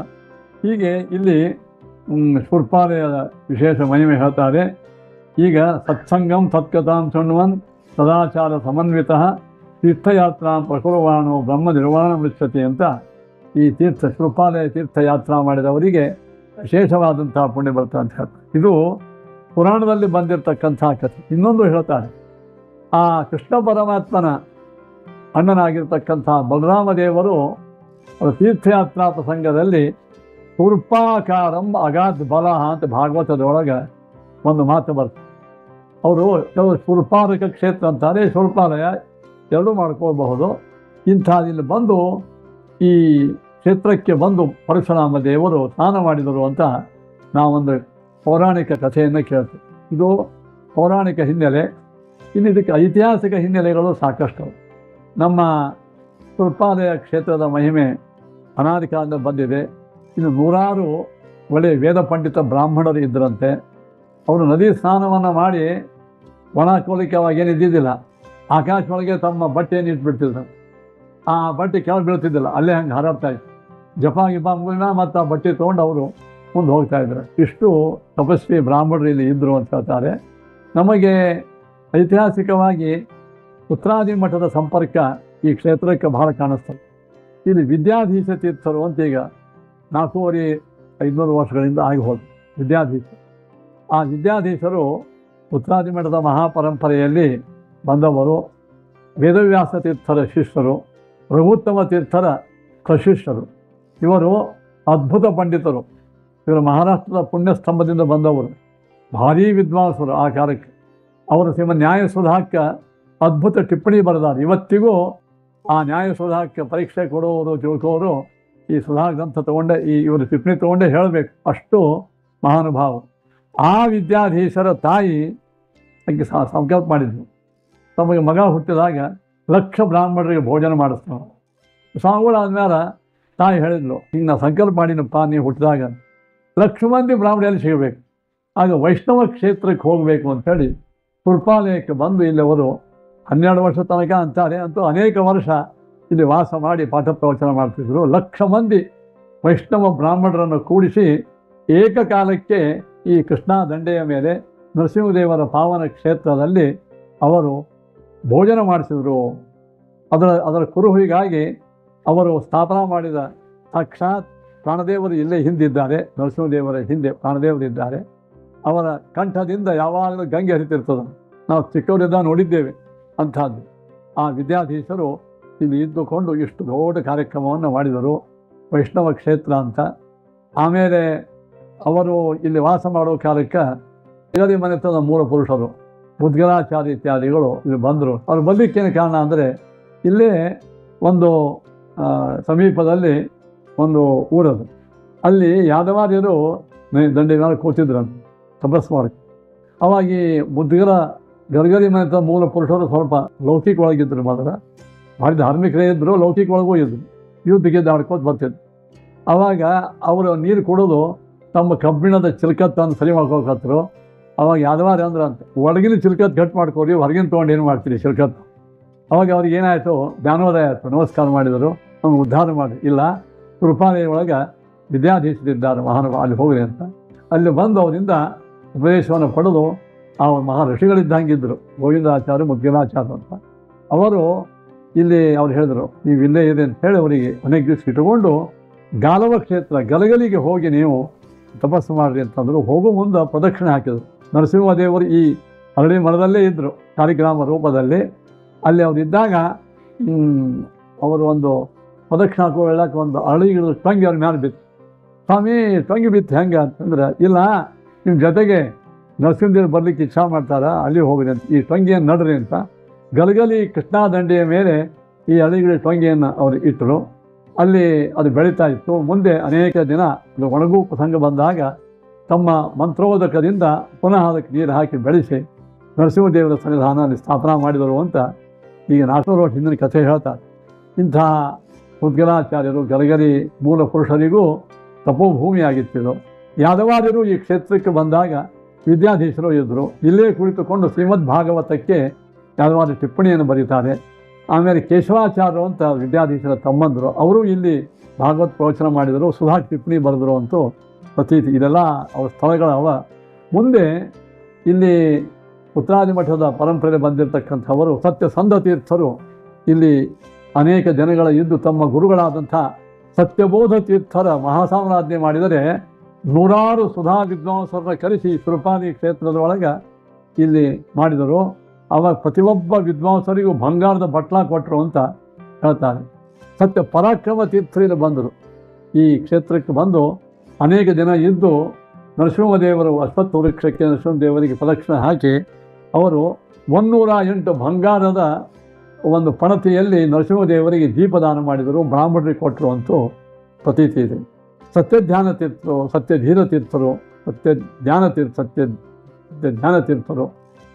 ಹೀಗೆ ಇಲ್ಲಿ ಶೂರ್ಪಾಲಯದ ವಿಶೇಷ ಮಹಿಮೆ ಹೇಳ್ತಾರೆ. ಈಗ ಸತ್ಸಂಗಂ ಸತ್ಕಥಾಂ ಶೃಣ್ವನ್ ಸದಾಚಾರ ಸಮನ್ವಿತ ತೀರ್ಥಯಾತ್ರಾ ಪ್ರಕುರ್ವಾಣೋ ಬ್ರಹ್ಮ ನಿರ್ವಾಣ ಮೃಚ್ಛತಿ ಅಂತ ಈ ಶೃಪಾಲಯ ತೀರ್ಥಯಾತ್ರಾ ಮಾಡಿದವರಿಗೆ ವಿಶೇಷವಾದಂತಹ ಪುಣ್ಯ ಬರ್ತದೆ ಅಂತ ಹೇಳ್ತಾರೆ. ಇದು ಪುರಾಣದಲ್ಲಿ ಬಂದಿರತಕ್ಕಂಥ ಕಥೆ. ಇನ್ನೊಂದು ಹೇಳ್ತಾರೆ, ಆ ಕೃಷ್ಣ ಪರಮಾತ್ಮನ ಅಣ್ಣನಾಗಿರ್ತಕ್ಕಂಥ ಬಲರಾಮ ದೇವರು ಅವರ ತೀರ್ಥಯಾತ್ರಾ ಪ್ರಸಂಗದಲ್ಲಿ ಶೂರ್ಪಾಕಾರಂ ಅಗಾಧ್ ಬಲ ಅಂತ ಭಾಗವತದೊಳಗೆ ಒಂದು ಮಾತು ಬರ್ತದೆ. ಅವರು ಕೆಲವು ಶೂರ್ಪಾಲಕ ಕ್ಷೇತ್ರ ಅಂತಾರೆ, ಶೂರ್ಪಾಲಯ ಎರಡೂ ಮಾಡ್ಕೊಳ್ಬಹುದು. ಇಂಥದಿಲ್ಲಿ ಬಂದು ಈ ಕ್ಷೇತ್ರಕ್ಕೆ ಬಂದು ಪರಶುರಾಮ ದೇವರು ಸ್ನಾನ ಮಾಡಿದರು ಅಂತ ನಾವೊಂದು ಪೌರಾಣಿಕ ಕಥೆಯನ್ನು ಕೇಳ್ತೀವಿ. ಇದು ಪೌರಾಣಿಕ ಹಿನ್ನೆಲೆ. ಇನ್ನು ಇದಕ್ಕೆ ಐತಿಹಾಸಿಕ ಹಿನ್ನೆಲೆಗಳು ಸಾಕಷ್ಟು. ನಮ್ಮ ಶೂರ್ಪಾಲಯ ಕ್ಷೇತ್ರದ ಮಹಿಮೆ ಅನಾದಿ ಕಾಲದಲ್ಲಿ ಬಂದಿದೆ. ಇನ್ನು ನೂರಾರು ಒಳ್ಳೆಯ ವೇದ ಪಂಡಿತ ಬ್ರಾಹ್ಮಣರು ಇದ್ದರಂತೆ. ಅವರು ನದಿ ಸ್ನಾನವನ್ನು ಮಾಡಿ ಒಣ ಕೋಲಿಕವಾಗಿ ಏನು ಇದ್ದಿದ್ದಿಲ್ಲ, ಆಕಾಶ ಒಳಗೆ ತಮ್ಮ ಬಟ್ಟೆಯನ್ನು ಇಟ್ಬಿಡ್ತಿದ್ರು. ಆ ಬಟ್ಟೆ ಕೆಳಗೆ ಬೀಳ್ತಿದ್ದಿಲ್ಲ, ಅಲ್ಲೇ ಹಂಗೆ ಹಾರಾಡ್ತಾ ಇತ್ತು. ಜಪ ಗಿಪ ಮುಗಿದ ಮತ್ತು ಆ ಬಟ್ಟೆ ತೊಗೊಂಡು ಅವರು ಮುಂದೆ ಹೋಗ್ತಾ ಇದ್ರು. ಇಷ್ಟು ತಪಸ್ವಿ ಬ್ರಾಹ್ಮಣರು ಇಲ್ಲಿ ಇದ್ದರು ಅಂತ ಹೇಳ್ತಾರೆ. ನಮಗೆ ಐತಿಹಾಸಿಕವಾಗಿ ಉತ್ತರಾದಿ ಮಠದ ಸಂಪರ್ಕ ಈ ಕ್ಷೇತ್ರಕ್ಕೆ ಬಹಳ ಕಾಣಿಸ್ತದೆ. ಇಲ್ಲಿ ವಿದ್ಯಾಧೀಶ ತೀರ್ಥರು ಅಂತ ಈಗ 400-500 ವರ್ಷಗಳಿಂದ ಆಗಿ ಹೋದ ವಿದ್ಯಾಧೀಶ. ಆ ವಿದ್ಯಾಧೀಶರು ಉತ್ತರಾದಿ ಮಠದ ಮಹಾಪರಂಪರೆಯಲ್ಲಿ ಬಂದವರು. ವೇದವ್ಯಾಸ ತೀರ್ಥರ ಶಿಷ್ಯರು, ರಘುತ್ತಮ ತೀರ್ಥರ ಪ್ರಶಿಷ್ಯರು. ಇವರು ಅದ್ಭುತ ಪಂಡಿತರು. ಇವರು ಮಹಾರಾಷ್ಟ್ರದ ಪುಣ್ಯಸ್ತಂಭದಿಂದ ಬಂದವರು, ಭಾರೀ ವಿದ್ವಾಂಸರು ಆ ಕಾಲಕ್ಕೆ. ಅವರು ನ್ಯಾಯಸುಧಾಕ್ಕೆ ಅದ್ಭುತ ಟಿಪ್ಪಣಿ ಬರೆದಾರೆ. ಇವತ್ತಿಗೂ ಆ ನ್ಯಾಯಸುಧಾಕ್ಕೆ ಪರೀಕ್ಷೆ ಕೊಡುವವರು ತಿಳ್ಕೋರು ಈ ಸುಧಾ ಗ್ರಂಥ ತೊಗೊಂಡೆ, ಇವರು ಟಿಪ್ಪಣಿ ತೊಗೊಂಡೇ ಹೇಳಬೇಕು, ಅಷ್ಟು ಮಹಾನುಭಾವ. ಆ ವಿದ್ಯಾಧೀಶರ ತಾಯಿ ಅದಕ್ಕೆ ಸಂಕಲ್ಪ ಮಾಡಿದ್ರು, ತಮಗೆ ಮಗ ಹುಟ್ಟಿದಾಗ 1,00,000 ಬ್ರಾಹ್ಮಣರಿಗೆ ಭೋಜನ ಮಾಡಿಸ್ತಾವೆ. ಸ್ವಾಮಿಗಳಾದ್ಮೇಲೆ ತಾಯಿ ಹೇಳಿದ್ಲು, ಈಗ ನಾ ಸಂಕಲ್ಪ ಮಾಡಿನಪ್ಪ, ನೀವು ಹುಟ್ಟಿದಾಗ 1,00,000 ಮಂದಿ ಬ್ರಾಹ್ಮಣರಲ್ಲಿ ಸಿಗಬೇಕು, ಆಗ ವೈಷ್ಣವ ಕ್ಷೇತ್ರಕ್ಕೆ ಹೋಗಬೇಕು ಅಂಥೇಳಿ ಶೂರ್ಪಾಲಯಕ್ಕೆ ಬಂದು ಇಲ್ಲಿ ಅವರು 12 ವರ್ಷ ತನಕ ಅಂತಾರೆ, ಅಂತೂ ಅನೇಕ ವರ್ಷ ಇಲ್ಲಿ ವಾಸ ಮಾಡಿ ಪಾಠ ಪ್ರವಚನ ಮಾಡ್ತಿದ್ರು. 1,00,000 ಮಂದಿ ವೈಷ್ಣವ ಬ್ರಾಹ್ಮಣರನ್ನು ಕೂಡಿಸಿ ಏಕಕಾಲಕ್ಕೆ ಈ ಕೃಷ್ಣಾ ದಂಡೆಯ ಮೇಲೆ ನರಸಿಂಹದೇವರ ಪಾವನ ಕ್ಷೇತ್ರದಲ್ಲಿ ಅವರು ಭೋಜನ ಮಾಡಿಸಿದರು. ಅದರ ಕುರುಹಿಗಾಗಿ ಅವರು ಸ್ಥಾಪನಾ ಮಾಡಿದ ಸಾಕ್ಷಾತ್ ಪ್ರಾಣದೇವರು ಇಲ್ಲೇ ಹಿಂದಿದ್ದಾರೆ. ನರಸಿಂಹದೇವರ ಹಿಂದೆ ಪ್ರಾಣದೇವರಿದ್ದಾರೆ. ಅವರ ಕಂಠದಿಂದ ಯಾವಾಗಲೂ ಗಂಗೆ ಹರಿತಿರ್ತದೆ. ನಾವು ಚಿಕ್ಕವರಿದ್ದ ನೋಡಿದ್ದೇವೆ ಅಂಥದ್ದು. ಆ ವಿದ್ಯಾಧೀಶರು ಇಲ್ಲಿ ಇದ್ದುಕೊಂಡು ಇಷ್ಟು ದೊಡ್ಡ ಕಾರ್ಯಕ್ರಮವನ್ನು ಮಾಡಿದರು. ವೈಷ್ಣವ ಕ್ಷೇತ್ರ ಅಂತ. ಆಮೇಲೆ ಅವರು ಇಲ್ಲಿ ವಾಸ ಮಾಡೋ ಕಾಲಕ್ಕೆ ಇರದಿ ಮನೆತನದ ಮೂಲ ಪುರುಷರು ಮುದ್ಗಲಾಚಾರ್ಯ ಇತ್ಯಾದಿಗಳು ಇಲ್ಲಿ ಬಂದರು. ಅವ್ರು ಬರಲಿಕ್ಕೇನು ಕಾರಣ ಅಂದರೆ ಇಲ್ಲೇ ಒಂದು ಸಮೀಪದಲ್ಲಿ ಒಂದು ಊರದು, ಅಲ್ಲಿ ಯಾದವಾರ್ಯರು ದಂಡಿಗಾಲ ಕೂತಿದ್ರಂತ ತಪಸ್ ಮಾಡೋಕ್ಕೆ. ಅವಾಗ ಈ ಮುದ್ಗಲ ಗರ್ಗರಿ ಮನೆತನದ ಮೂಲ ಪುರುಷರು ಸ್ವಲ್ಪ ಲೌಕಿಕ ಒಳಗಿದ್ರು. ಮಾತ್ರ ಭಾರಿ ಧಾರ್ಮಿಕರೇ ಇದ್ದರು, ಲೌಕಿಕ ಒಳಗೂ ಇದ್ದರು. ಯುದ್ಧಕ್ಕೆ ಆಡ್ಕೋತ ಬರ್ತಿದ್ರು. ಆವಾಗ ಅವರು ನೀರು ಕುಡಿದು ತಮ್ಮ ಕಬ್ಬಿಣದ ಚಿಲ್ಕತ್ತನ್ನು ಸರಿ ಮಾಡ್ಕೋಕತ್ತರು. ಅವಾಗ ಯಾದವಾರ ಅಂದ್ರೆ ಅಂತ ಒಳಗಿನ ಚಿಲ್ಕತ್ತು ಗಟ್ಟು ಮಾಡ್ಕೊಡಿ, ಹೊರಗಿನ ತೊಗೊಂಡು ಏನು ಮಾಡ್ತೀರಿ ಚಿಲ್ಕತ್ತು. ಅವಾಗ ಅವ್ರಿಗೆ ಏನಾಯಿತು, ಜ್ಞಾನೋದಯ ಆಯಿತು. ನಮಸ್ಕಾರ ಮಾಡಿದರು, ನಮ್ಗೆ ಉದ್ಧಾರ ಮಾಡಿ. ಇಲ್ಲ, ಕೃಪಾಲಯ ಒಳಗೆ ವಿದ್ಯಾಧೀಶರಿದ್ದಾರೆ ಮಹಾನುಭಾವ, ಅಲ್ಲಿ ಹೋಗ್ರಿ ಅಂತ. ಅಲ್ಲಿ ಬಂದು ಅವರಿಂದ ಉಪದೇಶವನ್ನು ಪಡೆದು ಆ ಮಹಾ ಋಷಿಗಳಿದ್ದಂಗಿದ್ದರು, ಗೋವಿಂದಾಚಾರ್ಯ ಮುದ್ಗಲಾಚಾರ್ಯ ಅಂತ. ಅವರು ಇಲ್ಲಿ ಅವ್ರು ಹೇಳಿದರು, ನೀವು ಇಲ್ಲೇ ಇದೆ ಅಂತ ಹೇಳಿ ಅವರಿಗೆ ಅನೇಕ ದಿವಸ ಇಟ್ಟುಕೊಂಡು ಗಾಲವ ಕ್ಷೇತ್ರ ಗಲಗಲಿಗೆ ಹೋಗಿ ನೀವು ತಪಸ್ಸು ಮಾಡಿರಿ ಅಂತಂದರು. ಹೋಗೋ ಮುಂದೆ ಪ್ರದಕ್ಷಿಣೆ ಹಾಕಿದರು. ನರಸಿಂಹದೇವರು ಈ ಅರಳಿ ಮರದಲ್ಲೇ ಇದ್ದರು, ಕಾರ್ಯಕ್ರಮ ರೂಪದಲ್ಲಿ. ಅಲ್ಲಿ ಅವರಿದ್ದಾಗ ಅವರು ಒಂದು ಪ್ರದಕ್ಷಿಣೆ ಹಾಕೋ ಹೇಳಕ್ಕೆ ಒಂದು ಅರಳಿಗಿಡ ಟೊಂಗಿ ಅವ್ರ ಮೇಲೆ ಬಿತ್ತು. ಸ್ವಾಮಿ ಟೊಂಗಿ ಬಿತ್ತು ಹೆಂಗೆ ಅಂತಂದ್ರೆ, ಇಲ್ಲ ನಿಮ್ಮ ಜೊತೆಗೆ ನರಸಿಂಹದೇವರು ಬರಲಿಕ್ಕೆ ಇಚ್ಛಾ ಮಾಡ್ತಾರೆ, ಅಲ್ಲಿ ಹೋಗ್ರಿ ಅಂತ, ಈ ಟೊಂಗಿಯನ್ನು ನಡ್ರಿ ಅಂತ. ಗಲಗಲಿ ಕೃಷ್ಣಾ ದಂಡೆಯ ಮೇಲೆ ಈ ಅರಳಿಗಿಡ ಟೊಂಗಿಯನ್ನು ಅವರು ಇಟ್ಟರು. ಅಲ್ಲಿ ಅದು ಬೆಳೀತಾ ಇತ್ತು. ಮುಂದೆ ಅನೇಕ ದಿನ ಅದು ಒಣಗೂ ಪ್ರಸಂಗ ಬಂದಾಗ ತಮ್ಮ ಮಂತ್ರೋದಕದಿಂದ ಪುನಃ ಅದಕ್ಕೆ ನೀರು ಹಾಕಿ ಬೆಳೆಸಿ ನರಸಿಂಹದೇವರ ಸನ್ನಿಧಾನದಲ್ಲಿ ಸ್ಥಾಪನಾ ಮಾಡಿದರು ಅಂತ ಈಗ 400 ವರ್ಷ ಹಿಂದಿನ ಕಥೆ ಹೇಳ್ತಾರೆ. ಇಂತಹ ಮುದ್ಗಲಾಚಾರ್ಯರು ಗಲಗಲಿ ಮೂಲ ಪುರುಷರಿಗೂ ತಪೋಭೂಮಿಯಾಗಿತ್ತಿದ್ದು. ಯಾದವಾರ್ಯರು ಈ ಕ್ಷೇತ್ರಕ್ಕೆ ಬಂದಾಗ ವಿದ್ಯಾಧೀಶರು ಇದ್ದರು. ಇಲ್ಲೇ ಕುಳಿತುಕೊಂಡು ಶ್ರೀಮದ್ ಭಾಗವತಕ್ಕೆ ಯಾದವಾರ್ಯ ಟಿಪ್ಪಣಿಯನ್ನು ಬರೀತಾರೆ. ಆಮೇಲೆ ಕೇಶವಾಚಾರ್ಯರು ಅಂತ ವಿದ್ಯಾಧೀಶರ ತಮ್ಮಂದರು, ಅವರು ಇಲ್ಲಿ ಭಾಗವತ್ ಪ್ರವಚನ ಮಾಡಿದರು, ಸುಧಾ ಟಿಪ್ಪಣಿ ಬರೆದರು ಅಂತೂ ಪ್ರತೀತಿ. ಇದೆಲ್ಲ ಅವರ ಸ್ಥಳಗಳವ. ಮುಂದೆ ಇಲ್ಲಿ ಉತ್ತರಾದಿ ಮಠದ ಪರಂಪರೆ ಬಂದಿರತಕ್ಕಂಥವರು ಸತ್ಯಸಂಧ ತೀರ್ಥರು ಇಲ್ಲಿ ಅನೇಕ ಜನಗಳ ಇದ್ದು ತಮ್ಮ ಗುರುಗಳಾದಂಥ ಸತ್ಯಬೋಧ ತೀರ್ಥರ ಮಹಾಸಾಮ್ರಾಜ್ಞೆ ಮಾಡಿದರೆ 100 ಸುಧಾ ವಿದ್ವಾಂಸರನ್ನ ಕರೆಸಿ ಶೃಪಾಲಿ ಕ್ಷೇತ್ರದ ಒಳಗೆ ಇಲ್ಲಿ ಮಾಡಿದರು. ಅವಾಗ ಪ್ರತಿಯೊಬ್ಬ ವಿದ್ವಾಂಸರಿಗೂ ಬಂಗಾರದ ಬಟ್ಲ ಕೊಟ್ಟರು ಅಂತ ಹೇಳ್ತಾರೆ. ಸತ್ಯ ಪರಾಕ್ರಮ ತೀರ್ಥರು ಬಂದರು. ಈ ಕ್ಷೇತ್ರಕ್ಕೆ ಬಂದು ಅನೇಕ ದಿನ ಇದ್ದು ನರಸಿಂಹದೇವರು ಅಶ್ವತ್ಥ ವೃಕ್ಷಕ್ಕೆ ನರಸಿಂಹದೇವರಿಗೆ ಪ್ರದಕ್ಷಿಣೆ ಹಾಕಿ ಅವರು 108 ಬಂಗಾರದ ಒಂದು ಪಣತಿಯಲ್ಲಿ ನರಸಿಂಹದೇವರಿಗೆ ದೀಪದಾನ ಮಾಡಿದರು, ಬ್ರಾಹ್ಮಣರಿಗೆ ಕೊಟ್ಟರು ಅಂತೂ ಪ್ರತೀತಿ ಇದೆ. ಸತ್ಯಧ್ಯಾನ ತೀರ್ಥರು, ಸತ್ಯಧೀರ ತೀರ್ಥರು, ಸತ್ಯ ಧ್ಯಾನ ತೀರ್ಥರು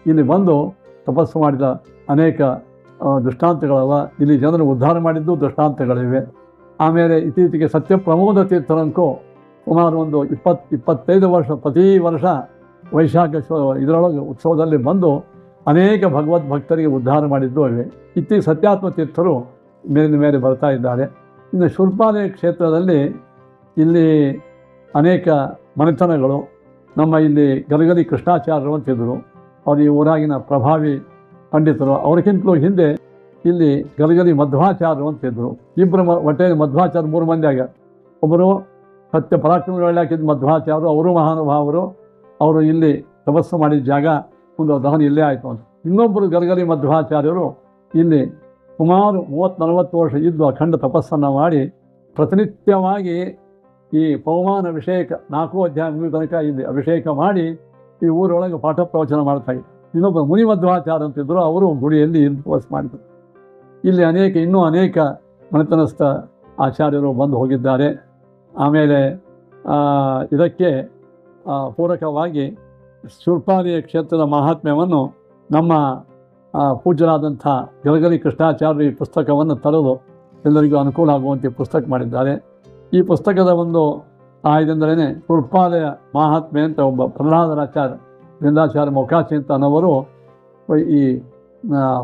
ಇಲ್ಲಿ ಬಂದು ತಪಸ್ಸು ಮಾಡಿದ ಅನೇಕ ದೃಷ್ಟಾಂತಗಳವ. ಇಲ್ಲಿ ಜನರು ಉದ್ಧಾರ ಮಾಡಿದ್ದು ದೃಷ್ಟಾಂತಗಳಿವೆ. ಆಮೇಲೆ ಇತ್ತೀಚೆಗೆ ಸತ್ಯ ಪ್ರಮೋದ ತೀರ್ಥರಂಕೂ ಸುಮಾರು ಒಂದು 20-25 ವರ್ಷ ಪ್ರತಿ ವರ್ಷ ವೈಶಾಖ ಇದರೊಳಗೆ ಉತ್ಸವದಲ್ಲಿ ಬಂದು ಅನೇಕ ಭಗವದ್ ಭಕ್ತರಿಗೆ ಉದ್ಧಾರ ಮಾಡಿದ್ದು ಇವೆ. ಇತ್ತೀಚೆಗೆ ಸತ್ಯಾತ್ಮ ತೀರ್ಥರು ಮೇಲಿನ ಮೇಲೆ ಬರ್ತಾ ಇದ್ದಾರೆ. ಇನ್ನು ಶೂರ್ಪಾಲಯ ಕ್ಷೇತ್ರದಲ್ಲಿ ಇಲ್ಲಿ ಅನೇಕ ಮನೆತನಗಳು, ನಮ್ಮ ಇಲ್ಲಿ ಗಲಗಲಿ ಕೃಷ್ಣಾಚಾರ್ಯರು ಅಂತಿದ್ದರು, ಅವರು ಈ ಊರಾಗಿನ ಪ್ರಭಾವಿ ಪಂಡಿತರು. ಅವರಿಗಿಂತಲೂ ಹಿಂದೆ ಇಲ್ಲಿ ಗಲಗಲಿ ಮಧ್ವಾಚಾರ್ಯರು ಅಂತಿದ್ದರು. ಇಬ್ಬರು ಒಟ್ಟೆ ಮಧ್ವಾಚಾರ್ಯ 3 ಮಂದಿ ಆಗ್ಯಾರ. ಒಬ್ಬರು ಸತ್ಯ ಪರಾಕ್ರಮಗಳು ಹಾಕಿದ ಮಧ್ವಾಚಾರ್ಯರು, ಅವರು ಮಹಾನುಭಾವರು. ಅವರು ಇಲ್ಲಿ ತಪಸ್ಸು ಮಾಡಿದ ಜಾಗ ಒಂದು ದಹನ ಇಲ್ಲೇ ಆಯಿತು ಅಂತ. ಇನ್ನೊಬ್ಬರು ಗಲಗಲಿ ಮಧ್ವಾಚಾರ್ಯರು ಇಲ್ಲಿ ಸುಮಾರು 30-40 ವರ್ಷ ಇದ್ದು ಅಖಂಡ ತಪಸ್ಸನ್ನು ಮಾಡಿ ಪ್ರತಿನಿತ್ಯವಾಗಿ ಈ ಪವಮಾನ ಅಭಿಷೇಕ 4 ಅಧ್ಯಾಯ ಮುಗಿದ ತನಕ ಇಲ್ಲಿ ಅಭಿಷೇಕ ಮಾಡಿ ಈ ಊರೊಳಗೆ ಪಾಠ ಪ್ರವಚನ ಮಾಡ್ತಾಯಿದ್ರು. ಇನ್ನೊಬ್ಬರು ಮುನಿ ಮಧ್ವಾಚಾರ್ಯ ಅಂತಿದ್ದರು, ಅವರು ಗುಡಿಯಲ್ಲಿ ತಪಸ್ಸು ಮಾಡಿದರು. ಇಲ್ಲಿ ಇನ್ನೂ ಅನೇಕ ಮನೆತನಸ್ಥ ಆಚಾರ್ಯರು ಬಂದು ಹೋಗಿದ್ದಾರೆ. ಆಮೇಲೆ ಇದಕ್ಕೆ ಪೂರಕವಾಗಿ ಶೂರ್ಪಾಲಿಯ ಕ್ಷೇತ್ರದ ಮಹಾತ್ಮ್ಯವನ್ನು ನಮ್ಮ ಪೂಜ್ಯರಾದಂಥ ಗಲಗಲಿ ಕೃಷ್ಣಾಚಾರ್ಯ ಈ ಪುಸ್ತಕವನ್ನು ತರಲು ಎಲ್ಲರಿಗೂ ಅನುಕೂಲ ಆಗುವಂತೆ ಪುಸ್ತಕ ಮಾಡಿದ್ದಾರೆ. ಈ ಪುಸ್ತಕದ ಒಂದು ಆಯದೆಂದರೇ ಶೂರ್ಪಾಲಯ ಮಹಾತ್ಮೆ ಅಂತ ಒಬ್ಬ ಪ್ರಹ್ಲಾದರಾಚಾರ್ಯ ವೃಂದಾಚಾರ್ಯ ಮೊಕಾಚಿ ಅಂತ ಅನ್ನೋರು ಈ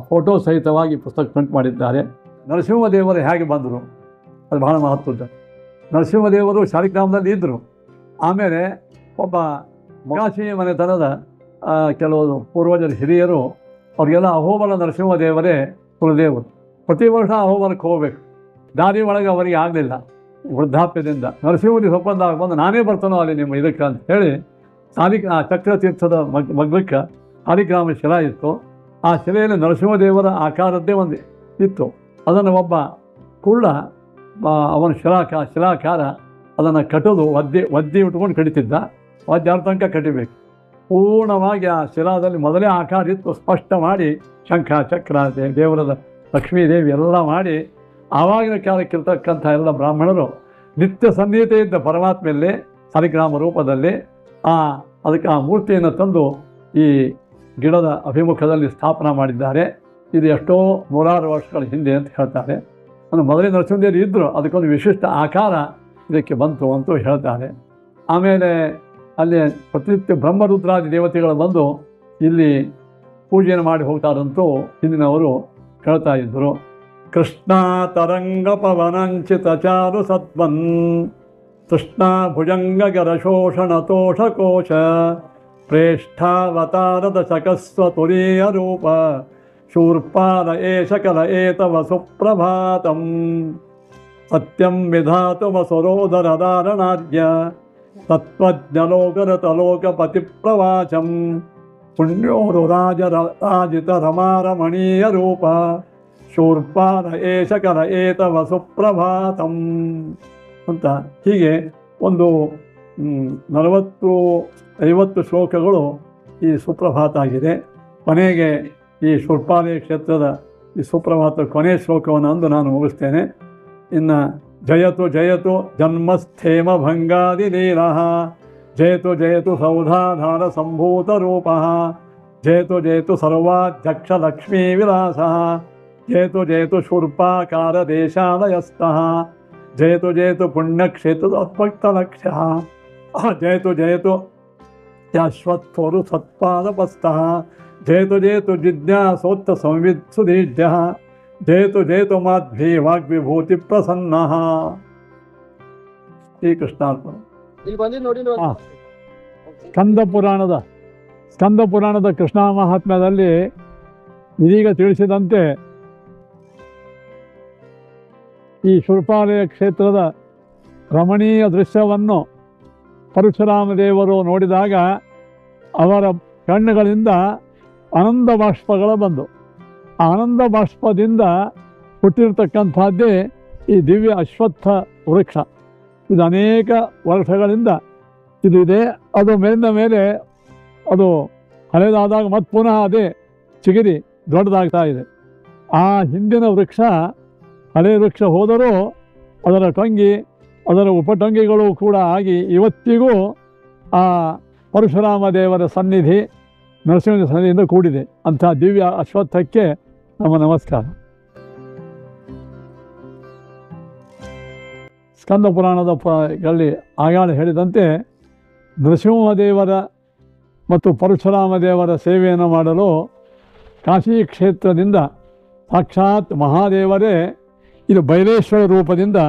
ಫೋಟೋ ಸಹಿತವಾಗಿ ಪುಸ್ತಕ ಪ್ರಿಂಟ್ ಮಾಡಿದ್ದಾರೆ. ನರಸಿಂಹದೇವರು ಹೇಗೆ ಬಂದರು ಅದು ಬಹಳ ಮಹತ್ವದ. ನರಸಿಂಹದೇವರು ಶಾಲಿಗ್ರಾಮದಲ್ಲಿ ಇದ್ದರು. ಆಮೇಲೆ ಒಬ್ಬ ಮೊಕಾಚಿ ಮನೆತನದ ಕೆಲವು ಪೂರ್ವಜರ ಹಿರಿಯರು ಅವರಿಗೆಲ್ಲ ಅಹೋಬಲ ನರಸಿಂಹದೇವರೇ ಕುಲದೇವರು. ಪ್ರತಿ ವರ್ಷ ಅಹೋಬಲಕ್ಕೆ ಹೋಗಬೇಕು. ದಾರಿ ಒಳಗೆ ಅವರಿಗೆ ಆಗಲಿಲ್ಲ, ವೃದ್ಧಾಪ್ಯದಿಂದ ನರಸಿಂಹಮೂರ್ತಿ ಒಪ್ಪಂದ ಬಂದು ನಾನೇ ಬರ್ತಾನೋ ಅಲ್ಲಿ ನಿಮ್ಮ ಇದಕ್ಕೆ ಅಂತ ಹೇಳಿ ಆ ಚಕ್ರತೀರ್ಥದ ಮಗ್ಲಕ್ಕೆ ಸಾಲಿಗ್ರಾಮ ಶಿಲಾ ಇತ್ತು. ಆ ಶಿಲೆಯಲ್ಲಿ ನರಸಿಂಹದೇವರ ಆಕಾರದ್ದೇ ಒಂದು ಇತ್ತು. ಅದನ್ನು ಒಬ್ಬ ಕುಳ್ಳ ಅವನ ಶಿಲಾಕಾರ ಅದನ್ನು ಕಟ್ಟೋದು ಒದ್ದೆ ಉಟ್ಕೊಂಡು ಕಡಿತಿದ್ದ. ವಾದ್ಯಾರ ತನಕ ಕಟ್ಟಿಬೇಕು. ಪೂರ್ಣವಾಗಿ ಆ ಶಿಲಾದಲ್ಲಿ ಮೊದಲೇ ಆಕಾರ ಇತ್ತು, ಸ್ಪಷ್ಟ ಮಾಡಿ ಶಂಖ ಚಕ್ರ ದೇವರದ ಲಕ್ಷ್ಮೀದೇವಿ ಎಲ್ಲ ಮಾಡಿ ಆವಾಗಿನ ಕಾಲಕ್ಕಿರ್ತಕ್ಕಂಥ ಎಲ್ಲ ಬ್ರಾಹ್ಮಣರು ನಿತ್ಯ ಸನ್ನಿಹಿತ ಇದ್ದ ಪರಮಾತ್ಮೆಯಲ್ಲಿ ಸಾಲಿಗ್ರಾಮ ರೂಪದಲ್ಲಿ ಅದಕ್ಕೆ ಆ ಮೂರ್ತಿಯನ್ನು ತಂದು ಈ ಗಿಡದ ಅಭಿಮುಖದಲ್ಲಿ ಸ್ಥಾಪನೆ ಮಾಡಿದ್ದಾರೆ. ಇದು ಎಷ್ಟೋ 100 ವರ್ಷಗಳ ಹಿಂದೆ ಅಂತ ಹೇಳ್ತಾರೆ. ಅಂದರೆ ಮೊದಲೇ ನರಸಿಂಹದೇವರು ಇದ್ದರು, ಅದಕ್ಕೊಂದು ವಿಶಿಷ್ಟ ಆಕಾರ ಇದಕ್ಕೆ ಬಂತು ಅಂತೂ ಹೇಳ್ತಾರೆ. ಆಮೇಲೆ ಅಲ್ಲಿ ಪ್ರತಿನಿತ್ಯ ಬ್ರಹ್ಮರುದ್ರಾದಿ ದೇವತೆಗಳು ಬಂದು ಇಲ್ಲಿ ಪೂಜೆಯನ್ನು ಮಾಡಿ ಹೋಗ್ತಾರಂತೂ ಹಿಂದಿನವರು ಹೇಳ್ತಾ ಇದ್ದರು. ಕೃಷ್ಣ ತರಂಗ ಪವನಂಚಿತ ಚಾರು ಸತ್ವನ್ ಕೃಷ್ಣ ಭುಜಂಗಗರ ಶೋಷಣ ತೋಷಕೋಶ ಪ್ರೇಷ್ಠಾವತಾರದ ಶಕಸ್ವ ತುರೀಯ ರೂಪ ಶೂರ್ಪಾಲ ಏಷಕಲ ಏತವ ಸುಪ್ರಭಾತಂ ಸತ್ಯಂ ವಿಧಾತುಮಸುರೋದರ ಧಾರಣಾದ್ಯ ತತ್ವಜ್ಞಲೋಕರತಲೋಕಪತಿ ಪ್ರವಾಚಂ ಪುಣ್ಯೋರು ರಾಜಿತ ರಮಾರಮಣೀಯ ರೂಪ ಶೂರ್ಪಾಲ ಏಷಕಲ ಏತವ ಸುಪ್ರಭಾತಂ ಅಂತ ಹೀಗೆ ಒಂದು 40-50 ಶ್ಲೋಕಗಳು ಈ ಸುಪ್ರಭಾತ ಆಗಿದೆ. ಕೊನೆಗೆ ಈ ಶೂರ್ಪಾಲೆ ಕ್ಷೇತ್ರದ ಈ ಸುಪ್ರಭಾತ ಕೊನೆಯ ಶ್ಲೋಕವನ್ನು ಅಂದು ನಾನು ಮುಗಿಸ್ತೇನೆ. ಇನ್ನು ಜಯತು ಜಯತು ಜನ್ಮಸ್ಥೇಮ ಭಂಗಾದಿ ಲೀಲಃ ಜಯತು ಜಯತು ಸೌಧಾಧಾರ ಸಂಭೂತ ರೂಪಃ ಜಯತು ಜಯತು ಸರ್ವಾಧ್ಯಕ್ಷ ಲಕ್ಷ್ಮೀ ವಿಲಾಸಃ ಜಯತು ಜಯತು ಶೂರ್ಪಾಕಾರ ದೇಶಾಲಯಸ್ಥಃ ಜಯತು ಜಯತು ಪುಣ್ಯಕ್ಷೇತ್ರದ ಅತ್ಭಕ್ತಲಕ್ಷ್ಯಃ ಜಯತು ಜಯತು ಶಾಶ್ವತ್ಥೋರು ಸತ್ಪಾದಪಸ್ಥಃ ಜಯತು ಜಯತು ಜಿಜ್ಞಾಸೋತ್ತ ಸಂವಿತ್ಸುದೀಢ್ಯಃ ಜಯತು ಜಯತು ಮಾಧ್ವಿ ವಾಗ್ವಿಭೂತಿ ಪ್ರಸನ್ನಃ. ಶ್ರೀಕೃಷ್ಣಾರ್ಪಣ. ಸ್ಕಂದ ಪುರಾಣದ ಕೃಷ್ಣ ಮಹಾತ್ಮ್ಯದಲ್ಲಿ ಇದೀಗ ತಿಳಿಸಿದಂತೆ ಈ ಶೂರ್ಪಾಲೆಯ ಕ್ಷೇತ್ರದ ರಮಣೀಯ ದೃಶ್ಯವನ್ನು ಪರಶುರಾಮ ದೇವರು ನೋಡಿದಾಗ ಅವರ ಕಣ್ಣುಗಳಿಂದ ಆನಂದ ಬಾಷ್ಪಗಳು ಬಂದು ಆ ಆನಂದ ಬಾಷ್ಪದಿಂದ ಹುಟ್ಟಿರ್ತಕ್ಕಂಥದ್ದೇ ಈ ದಿವ್ಯ ಅಶ್ವತ್ಥ ವೃಕ್ಷ. ಇದು ಅನೇಕ ವರ್ಷಗಳಿಂದ ಇದು ಇದೆ. ಅದು ಮೇಲಿಂದ ಮೇಲೆ ಅದು ಹಳೆದಾದಾಗ ಮತ್ತೆ ಪುನಃ ಅದೇ ಚಿಗಿರಿ ದೊಡ್ಡದಾಗ್ತಾ ಇದೆ. ಆ ಹಿಂದಿನ ವೃಕ್ಷ ಹಳೆಯ ವೃಕ್ಷ ಹೋದರೂ ಅದರ ಟೊಂಗಿ ಅದರ ಉಪಟೊಂಗಿಗಳು ಕೂಡ ಆಗಿ ಇವತ್ತಿಗೂ ಆ ಪರಶುರಾಮ ದೇವರ ಸನ್ನಿಧಿ ನರಸಿಂಹ ಸನ್ನಿಧಿಯಿಂದ ಕೂಡಿದೆ. ಅಂಥ ದಿವ್ಯ ಅಶ್ವತ್ಥಕ್ಕೆ ನಮ್ಮ ನಮಸ್ಕಾರ. ಸ್ಕಂದ ಪುರಾಣದ ಗಳಲ್ಲಿ ಆಗಾಗ ಹೇಳಿದಂತೆ ನರಸಿಂಹದೇವರ ಮತ್ತು ಪರಶುರಾಮ ದೇವರ ಸೇವೆಯನ್ನು ಮಾಡಲು ಕಾಶಿ ಕ್ಷೇತ್ರದಿಂದ ಸಾಕ್ಷಾತ್ ಮಹಾದೇವರೇ ಇದು ಬೈರೇಶ್ವರ ರೂಪದಿಂದ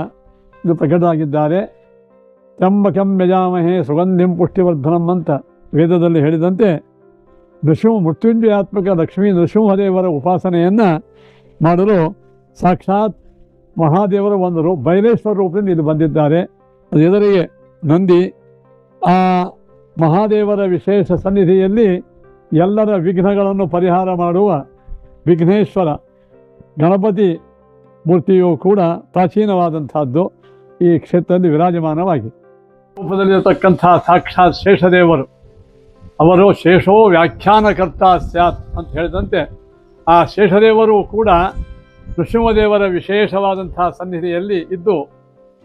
ಇದು ಪ್ರಕಟವಾಗಿದ್ದಾರೆ. ತ್ರ್ಯಂಬಕಂ ಯಜಾಮಹೇ ಸುಗಂಧಿಂ ಪುಷ್ಟಿವರ್ಧನಂ ಅಂತ ವೇದದಲ್ಲಿ ಹೇಳಿದಂತೆ ಮೃತ್ಯುಂಜಯಾತ್ಮಕ ಲಕ್ಷ್ಮೀ ನರಸಿಂಹದೇವರ ಉಪಾಸನೆಯನ್ನು ಮಾಡಲು ಸಾಕ್ಷಾತ್ ಮಹಾದೇವರ ಒಂದು ಬೈರೇಶ್ವರ ರೂಪದಿಂದ ಇಲ್ಲಿ ಬಂದಿದ್ದಾರೆ. ಅದು ಎದುರಿಗೆ ನಂದಿ. ಆ ಮಹಾದೇವರ ವಿಶೇಷ ಸನ್ನಿಧಿಯಲ್ಲಿ ಎಲ್ಲರ ವಿಘ್ನಗಳನ್ನು ಪರಿಹಾರ ಮಾಡುವ ವಿಘ್ನೇಶ್ವರ ಗಣಪತಿ ಮೂರ್ತಿಯು ಕೂಡ ಪ್ರಾಚೀನವಾದಂಥದ್ದು ಈ ಕ್ಷೇತ್ರದಲ್ಲಿ ವಿರಾಜಮಾನವಾಗಿ ರೂಪದಲ್ಲಿರತಕ್ಕಂಥ ಸಾಕ್ಷಾತ್ ಶೇಷದೇವರು. ಅವರು ಶೇಷೋ ವ್ಯಾಖ್ಯಾನಕರ್ತ ಸ್ಯಾತ್ ಅಂತ ಹೇಳಿದಂತೆ ಆ ಶೇಷದೇವರು ಕೂಡ ನೃಸಿಂಹದೇವರ ವಿಶೇಷವಾದಂಥ ಸನ್ನಿಧಿಯಲ್ಲಿ ಇದ್ದು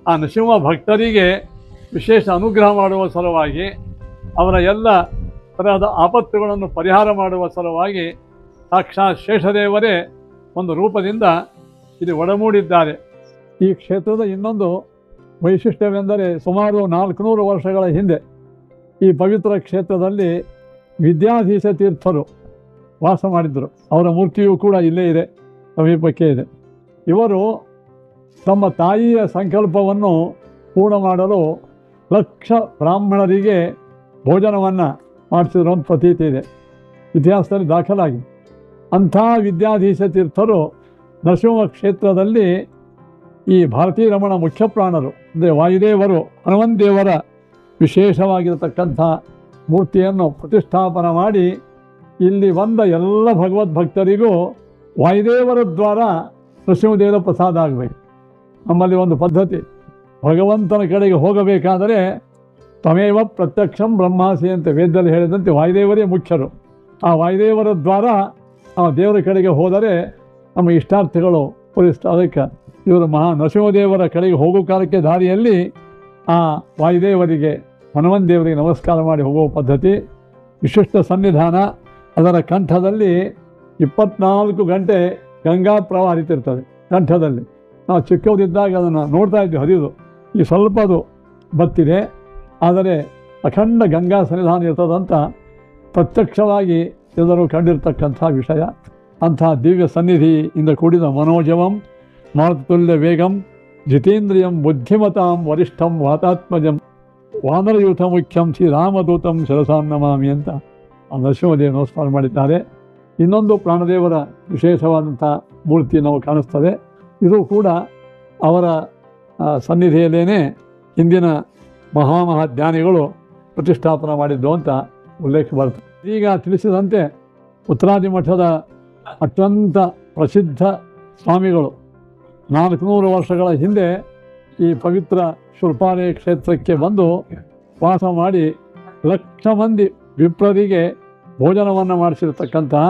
ಆ ನೃಸಿಂಹ ಭಕ್ತರಿಗೆ ವಿಶೇಷ ಅನುಗ್ರಹ ಮಾಡುವ ಸಲುವಾಗಿ ಅವರ ಎಲ್ಲ ತರಹದ ಆಪತ್ತುಗಳನ್ನು ಪರಿಹಾರ ಮಾಡುವ ಸಲುವಾಗಿ ಸಾಕ್ಷಾತ್ ಶೇಷದೇವರೇ ಒಂದು ರೂಪದಿಂದ ಇಲ್ಲಿ ಒಡಮೂಡಿದ್ದಾರೆ. ಈ ಕ್ಷೇತ್ರದ ಇನ್ನೊಂದು ವೈಶಿಷ್ಟ್ಯವೆಂದರೆ ಸುಮಾರು 400 ವರ್ಷಗಳ ಹಿಂದೆ ಈ ಪವಿತ್ರ ಕ್ಷೇತ್ರದಲ್ಲಿ ವಿದ್ಯಾಧೀಶ ತೀರ್ಥರು ವಾಸ ಮಾಡಿದ್ದರು. ಅವರ ಮೂರ್ತಿಯೂ ಕೂಡ ಇಲ್ಲೇ ಇದೆ, ಸಮೀಪಕ್ಕೆ ಇದೆ. ಇವರು ತಮ್ಮ ತಾಯಿಯ ಸಂಕಲ್ಪವನ್ನು ಪೂರ್ಣ ಮಾಡಲು ಲಕ್ಷ ಬ್ರಾಹ್ಮಣರಿಗೆ ಭೋಜನವನ್ನು ಮಾಡಿಸಿದ್ರು ಅಂತ ಪ್ರತೀತಿ ಇದೆ, ಇತಿಹಾಸದಲ್ಲಿ ದಾಖಲಾಗಿ. ಅಂಥ ವಿದ್ಯಾಧೀಶ ತೀರ್ಥರು ನರಸಿಂಹ ಕ್ಷೇತ್ರದಲ್ಲಿ ಈ ಭಾರತೀ ರಮಣ ಮುಖ್ಯ ಪ್ರಾಣರು ಅಂದರೆ ವಾಯುದೇವರು ಹನುಮಂತೇವರ ವಿಶೇಷವಾಗಿರತಕ್ಕಂಥ ಮೂರ್ತಿಯನ್ನು ಪ್ರತಿಷ್ಠಾಪನೆ ಮಾಡಿ ಇಲ್ಲಿ ಬಂದ ಎಲ್ಲ ಭಗವದ್ಭಕ್ತರಿಗೂ ವಾಯುದೇವರ ದ್ವಾರ ನರಸಿಂಹದೇವರ ಪ್ರಸಾದ ಆಗಬೇಕು. ನಮ್ಮಲ್ಲಿ ಒಂದು ಪದ್ಧತಿ, ಭಗವಂತನ ಕಡೆಗೆ ಹೋಗಬೇಕಾದರೆ ತ್ವಮೇವ ಪ್ರತ್ಯಕ್ಷಂ ಬ್ರಹ್ಮಾಸಿ ಅಂತ ವೇದದಲ್ಲಿ ಹೇಳಿದಂತೆ ವಾಯುದೇವರೇ ಮುಖ್ಯರು. ಆ ವಾಯುದೇವರ ದ್ವಾರ ಆ ದೇವರ ಕಡೆಗೆ ಹೋದರೆ ನಮ್ಮ ಇಷ್ಟಾರ್ಥಗಳು ಪೂರೈಸ್ತಾ. ಅದಕ್ಕೆ ಇವರು ನರಸಿಂಹದೇವರ ಕಡೆಗೆ ಹೋಗೋ ಕಾಲಕ್ಕೆ ದಾರಿಯಲ್ಲಿ ಆ ವಾಯುದೇವರಿಗೆ ಹನುಮಂತ ದೇವರಿಗೆ ನಮಸ್ಕಾರ ಮಾಡಿ ಹೋಗುವ ಪದ್ಧತಿ. ವಿಶಿಷ್ಟ ಸನ್ನಿಧಾನ, ಅದರ ಕಂಠದಲ್ಲಿ 24 ಗಂಟೆ ಗಂಗಾ ಪ್ರವಾಹ ಹರಿತಿರ್ತದೆ ಕಂಠದಲ್ಲಿ. ನಾವು ಚಿಕ್ಕವರಿದ್ದಾಗ ಅದನ್ನು ನೋಡ್ತಾ ಇದ್ವಿ ಹರಿದು. ಈ ಸ್ವಲ್ಪ ಅದು ಬತ್ತಿದೆ, ಆದರೆ ಅಖಂಡ ಗಂಗಾ ಸನ್ನಿಧಾನ ಇರ್ತದಂತ ಪ್ರತ್ಯಕ್ಷವಾಗಿ ಎಲ್ಲರೂ ಕಂಡಿರ್ತಕ್ಕಂಥ ವಿಷಯ. ಅಂಥ ದಿವ್ಯ ಸನ್ನಿಧಿಯಿಂದ ಕೂಡಿದ ಮನೋಜವಂ ಮಾರುತುಲ್ಯ ವೇಗಂ ಜಿತೇಂದ್ರಿಯಂ ಬುದ್ಧಿಮತಾಂ ವರಿಷ್ಠಂ ವಾತಾತ್ಮಜಂ ವಾನರಯೂಥ ಮುಖ್ಯಂ ಶ್ರೀರಾಮದೂತಂ ಶಿರಸಾನ್ನಮಾಮಿ ಅಂತ ಆ ನರಸಿಂಹದೇವ ನಮಸ್ಕಾರ ಮಾಡಿದ್ದಾರೆ. ಇನ್ನೊಂದು ಪ್ರಾಣದೇವರ ವಿಶೇಷವಾದಂಥ ಮೂರ್ತಿ ನಾವು ಕಾಣಿಸ್ತದೆ. ಇದು ಕೂಡ ಅವರ ಸನ್ನಿಧಿಯಲ್ಲೇ ಹಿಂದಿನ ಮಹಾಜ್ಞಾನಿಗಳು ಪ್ರತಿಷ್ಠಾಪನೆ ಮಾಡಿದ್ದು ಅಂತ ಉಲ್ಲೇಖ ಬರ್ತದೆ. ಈಗ ತಿಳಿಸಿದಂತೆ ಉತ್ತರಾದಿ ಮಠದ ಅತ್ಯಂತ ಪ್ರಸಿದ್ಧ ಸ್ವಾಮಿಗಳು 400 ವರ್ಷಗಳ ಹಿಂದೆ ಈ ಪವಿತ್ರ ಶೂರ್ಪಾಲೆ ಕ್ಷೇತ್ರಕ್ಕೆ ಬಂದು ವಾಸ ಮಾಡಿ ಲಕ್ಷ ಮಂದಿ ವಿಪ್ರರಿಗೆ ಭೋಜನವನ್ನು ಮಾಡಿಸಿರ್ತಕ್ಕಂತಹ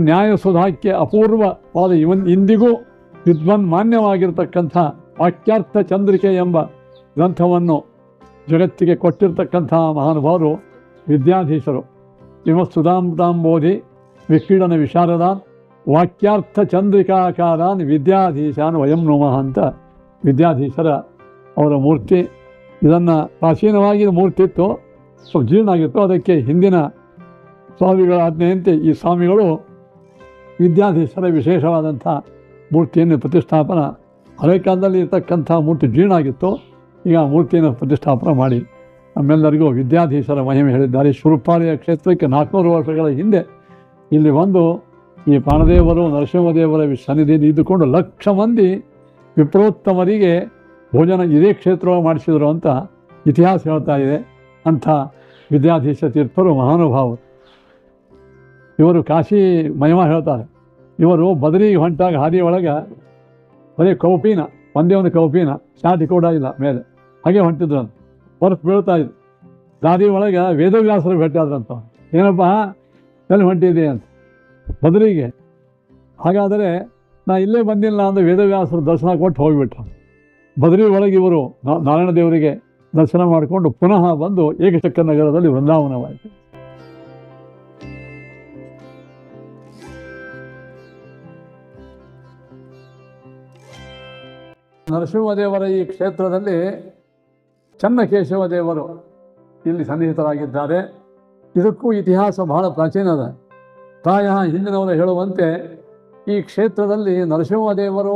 ನ್ಯಾಯ ಸುಧಾಕ್ಕೆ ಅಪೂರ್ವವಾದ ಇಂದಿಗೂ ವಿದ್ವನ್ಮಾನ್ಯವಾಗಿರ್ತಕ್ಕಂಥ ವಾಕ್ಯಾರ್ಥ ಚಂದ್ರಿಕೆ ಎಂಬ ಗ್ರಂಥವನ್ನು ಜಗತ್ತಿಗೆ ಕೊಟ್ಟಿರ್ತಕ್ಕಂತಹ ಮಹಾನುಭಾವರು ವಿದ್ಯಾಧೀಶರು. ವಿಮಸ್ತುದಾಂಬೋಧಿ ವಿಕ್ರೀಡನ ವಿಶಾರದಾನ್ ವಾಕ್ಯಾರ್ಥ ಚಂದ್ರಿಕಾಕಾರಾನ್ ವಿದ್ಯಾಧೀಶಾನ್ ವಯಂ ನಮಃ ಅಂತ ವಿದ್ಯಾಧೀಶರ ಅವರ ಮೂರ್ತಿ. ಇದನ್ನು ಪ್ರಾಚೀನವಾಗಿ ಮೂರ್ತಿ ಇತ್ತು, ಸ್ವಲ್ಪ ಜೀರ್ಣ ಆಗಿತ್ತು. ಅದಕ್ಕೆ ಹಿಂದಿನ ಸ್ವಾಮಿಗಳ ಆಜ್ಞೆಯಂತೆ ಈ ಸ್ವಾಮಿಗಳು ವಿದ್ಯಾಧೀಶರ ವಿಶೇಷವಾದಂಥ ಮೂರ್ತಿಯನ್ನು ಪ್ರತಿಷ್ಠಾಪನ, ಹಳೆ ಕಾಲದಲ್ಲಿ ಇರ್ತಕ್ಕಂಥ ಮೂರ್ತಿ ಜೀರ್ಣ ಆಗಿತ್ತು, ಈಗ ಮೂರ್ತಿಯನ್ನು ಪ್ರತಿಷ್ಠಾಪನೆ ಮಾಡಿ ನಮ್ಮೆಲ್ಲರಿಗೂ ವಿದ್ಯಾಧೀಶರ ಮಹಿಮೆ ಹೇಳಿದ್ದಾರೆ. ಶೂರ್ಪಾಲೆಯ ಕ್ಷೇತ್ರಕ್ಕೆ 400 ವರ್ಷಗಳ ಹಿಂದೆ ಇಲ್ಲಿ ಬಂದು ಈ ಪ್ರಾಣದೇವರು ನರಸಿಂಹದೇವರ ಸನ್ನಿಧಿಯಲ್ಲಿ ಇದ್ದುಕೊಂಡು ಲಕ್ಷ ಮಂದಿ ವಿಪ್ರೋತ್ತಮರಿಗೆ ಭೋಜನ ಇದೇ ಕ್ಷೇತ್ರವಾಗಿ ಮಾಡಿಸಿದರು ಅಂತ ಇತಿಹಾಸ ಹೇಳ್ತಾ ಇದೆ. ಅಂಥ ವಿದ್ಯಾಧೀಶ ತೀರ್ಥರು ಮಹಾನುಭಾವರು. ಇವರು ಕಾಶಿ ಮಹಿಮಾ ಹೇಳ್ತಾರೆ. ಇವರು ಬದರಿಗೆ ಹೊಂಟಾಗ ಹಾದಿ ಒಳಗೆ ಬರೀ ಕೌಪಿನ, ಒಂದೇ ಒಂದು ಕೌಪಿನ, ಶಾಟಿ ಕೂಡ ಇಲ್ಲ ಮೇಲೆ, ಹಾಗೆ ಹೊಂಟಿದ್ರು ಅಂತ. ಹೊರತು ಬೀಳ್ತಾ ಇದ್ರು. ದಾರಿ ಒಳಗೆ ವೇದವ್ಯಾಸರು ಭೇಟಿಯಾದ್ರಂತ. ಏನಪ್ಪ ಎಲ್ಲಿ ಹೊಂಟಿದೆ ಅಂತ ಬದರಿಗೆ. ಹಾಗಾದರೆ ನಾ ಇಲ್ಲೇ ಬಂದಿಲ್ಲ ಅಂದರೆ ವೇದವ್ಯಾಸರು ದರ್ಶನ ಕೊಟ್ಟು ಹೋಗಿಬಿಟ್ರು. ಬದರಿ ಒಳಗೆ ಇವರು ನಾರಾಯಣ ದೇವರಿಗೆ ದರ್ಶನ ಮಾಡಿಕೊಂಡು ಪುನಃ ಬಂದು ಏಕಚಕ್ರ ನಗರದಲ್ಲಿ ವೃಂದಾವನವಾಯಿತು. ನರಸಿಂಹದೇವರ ಈ ಕ್ಷೇತ್ರದಲ್ಲಿ ಚನ್ನಕೇಶವ ದೇವರು ಇಲ್ಲಿ ಸನ್ನಿಹಿತರಾಗಿದ್ದಾರೆ. ಇದಕ್ಕೂ ಇತಿಹಾಸ ಬಹಳ ಪ್ರಾಚೀನದ. ಪ್ರಾಯ ಹಿಂದಿನವರು ಹೇಳುವಂತೆ ಈ ಕ್ಷೇತ್ರದಲ್ಲಿ ನರಸಿಂಹದೇವರು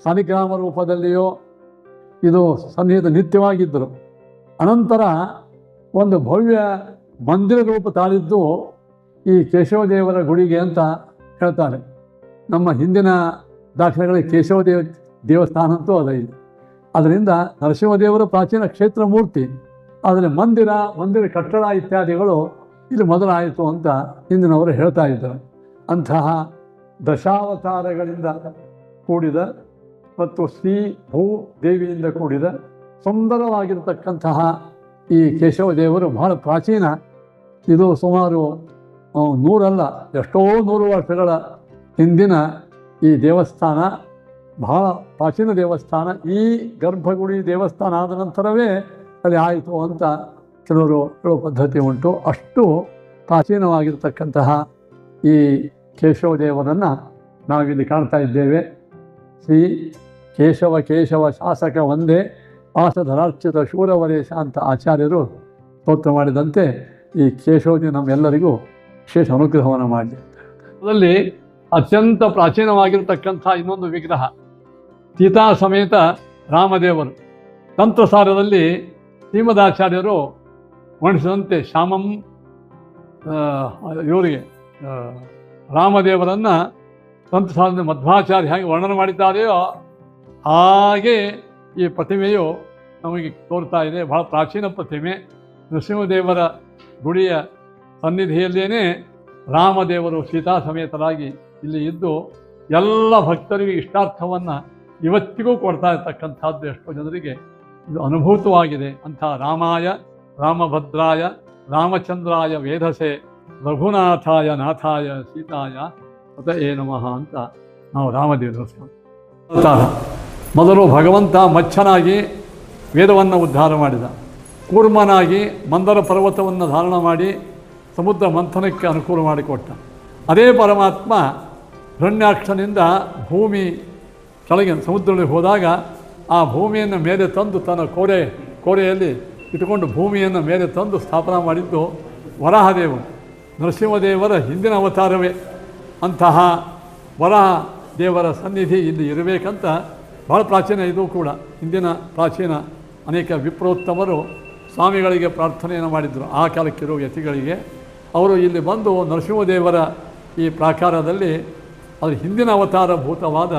ಸಾಲಿಗ್ರಾಮ ರೂಪದಲ್ಲಿಯೋ ಇದು ಸನ್ನಿಹಿತ ನಿತ್ಯವಾಗಿದ್ದರು. ಅನಂತರ ಒಂದು ಭವ್ಯ ಮಂದಿರ ರೂಪ ತಾಳಿದ್ದು ಈ ಕೇಶವದೇವರ ಗುಡಿಗೆ ಅಂತ ಹೇಳ್ತಾರೆ. ನಮ್ಮ ಹಿಂದಿನ ದಾಖಲೆಗಳಿಗೆ ಕೇಶವದೇವ ದೇವಸ್ಥಾನ ಅಂತೂ ಅದ ಇದೆ. ಅದರಿಂದ ನರಸಿಂಹದೇವರ ಪ್ರಾಚೀನ ಕ್ಷೇತ್ರ ಮೂರ್ತಿ. ಆದರೆ ಮಂದಿರ ಕಟ್ಟಡ ಇತ್ಯಾದಿಗಳು ಇಲ್ಲಿ ಮೊದಲಾಯಿತು ಅಂತ ಹಿಂದಿನವರು ಹೇಳ್ತಾ ಇದ್ದಾರೆ. ಅಂತಹ ದಶಾವತಾರಗಳಿಂದ ಕೂಡಿದ ಮತ್ತು ಶ್ರೀ ಭೂ ದೇವಿಯಿಂದ ಕೂಡಿದ ಸುಂದರವಾಗಿರತಕ್ಕಂತಹ ಈ ಕೇಶವದೇವರು ಬಹಳ ಪ್ರಾಚೀನ. ಇದು ಸುಮಾರು 100 ಅಲ್ಲ, ಎಷ್ಟೋ 100 ವರ್ಷಗಳ ಹಿಂದಿನ ಈ ದೇವಸ್ಥಾನ, ಬಹಳ ಪ್ರಾಚೀನ ದೇವಸ್ಥಾನ. ಈ ಗರ್ಭಗುಡಿ ದೇವಸ್ಥಾನ ಆದ ನಂತರವೇ ಅಲ್ಲಿ ಆಯಿತು ಅಂತ ಕೆಲವರು ಹೇಳೋ ಪದ್ಧತಿ ಉಂಟು. ಅಷ್ಟು ಪ್ರಾಚೀನವಾಗಿರ್ತಕ್ಕಂತಹ ಈ ಕೇಶವದೇವರನ್ನು ನಾವಿಲ್ಲಿ ಕಾಣ್ತಾ ಇದ್ದೇವೆ. ಶ್ರೀ ಕೇಶವ ಶಾಸಕ ಒಂದೇ ಪಾಶಧರಾರ್ಚಿತ ಶೂರವರೇಶ ಅಂತ ಆಚಾರ್ಯರು ಸ್ತೋತ್ರ ಮಾಡಿದಂತೆ ಈ ಕೇಶವದೇವ ನಮ್ಮೆಲ್ಲರಿಗೂ ವಿಶೇಷ ಅನುಗ್ರಹವನ್ನು ಮಾಡಲಿ. ಅದರಲ್ಲಿ ಅತ್ಯಂತ ಪ್ರಾಚೀನವಾಗಿರ್ತಕ್ಕಂಥ ಇನ್ನೊಂದು ವಿಗ್ರಹ ಸೀತಾ ಸಮೇತ ರಾಮದೇವರು. ತಂತ್ರಸಾರದಲ್ಲಿ ಶ್ರೀಮದಾಚಾರ್ಯರು ವರ್ಣಿಸಿದಂತೆ ಶ್ಯಾಮಂ ಇವರಿಗೆ ರಾಮದೇವರನ್ನು ತಂತ್ರಸಾರದಲ್ಲಿ ಮಧ್ವಾಚಾರ್ಯ ಹೇಗೆ ವರ್ಣನೆ ಮಾಡಿದ್ದಾರೆಯೋ ಹಾಗೆ ಈ ಪ್ರತಿಮೆಯು ನಮಗೆ ತೋರ್ತಾ ಇದೆ. ಬಹಳ ಪ್ರಾಚೀನ ಪ್ರತಿಮೆ. ನರಸಿಂಹದೇವರ ಗುಡಿಯ ಸನ್ನಿಧಿಯಲ್ಲೇ ರಾಮದೇವರು ಸೀತಾ ಸಮೇತರಾಗಿ ಇಲ್ಲಿ ಇದ್ದು ಎಲ್ಲ ಭಕ್ತರಿಗೆ ಇಷ್ಟಾರ್ಥವನ್ನು ಇವತ್ತಿಗೂ ಕೊಡ್ತಾ ಇರ್ತಕ್ಕಂಥದ್ದು ಎಷ್ಟೋ ಜನರಿಗೆ ಇದು ಅನುಭೂತವಾಗಿದೆ. ಅಂಥ ರಾಮಾಯ ರಾಮಭದ್ರಾಯ ರಾಮಚಂದ್ರಾಯ ವೇಧಸೆ ರಘುನಾಥಾಯ ನಾಥಾಯ ಸೀತಾಯ ಪತಯೇ ನಮಃ ಅಂತ ನಾವು ರಾಮದೇವರ ಅವತಾರ. ಮೊದಲು ಭಗವಂತ ಮಚ್ಚನಾಗಿ ವೇದವನ್ನು ಉದ್ಧಾರ ಮಾಡಿದ, ಕೂರ್ಮನಾಗಿ ಮಂದರ ಪರ್ವತವನ್ನು ಧಾರಣ ಮಾಡಿ ಸಮುದ್ರ ಮಂಥನಕ್ಕೆ ಅನುಕೂಲ ಮಾಡಿಕೊಟ್ಟ. ಅದೇ ಪರಮಾತ್ಮ ಹಿರಣ್ಯಾಕ್ಷನಿಂದ ಭೂಮಿ ಕೆಳಗೆ ಸಮುದ್ರದಲ್ಲಿ ಹೋದಾಗ ಆ ಭೂಮಿಯನ್ನು ಮೇಲೆ ತಂದು ತನ್ನ ಕೋರೆಯಲ್ಲಿ ಇಟ್ಟುಕೊಂಡು ಭೂಮಿಯನ್ನು ಮೇಲೆ ತಂದು ಸ್ಥಾಪನೆ ಮಾಡಿದ್ದು ವರಾಹದೇವರು. ನರಸಿಂಹದೇವರ ಹಿಂದಿನ ಅವತಾರವೇ. ಅಂತಹ ವರಾಹ ದೇವರ ಸನ್ನಿಧಿ ಇಲ್ಲಿ ಇರಬೇಕಂತ ಭಾಳ ಪ್ರಾಚೀನ ಇದು ಕೂಡ. ಹಿಂದಿನ ಪ್ರಾಚೀನ ಅನೇಕ ವಿಪ್ರೋತ್ತಮರು ಸ್ವಾಮಿಗಳಿಗೆ ಪ್ರಾರ್ಥನೆಯನ್ನು ಮಾಡಿದರು. ಆ ಕಾಲಕ್ಕಿರುವ ಯತಿಗಳಿಗೆ ಅವರು ಇಲ್ಲಿ ಬಂದು ನರಸಿಂಹದೇವರ ಈ ಪ್ರಾಕಾರದಲ್ಲಿ ಅದರ ಹಿಂದಿನ ಅವತಾರಭೂತವಾದ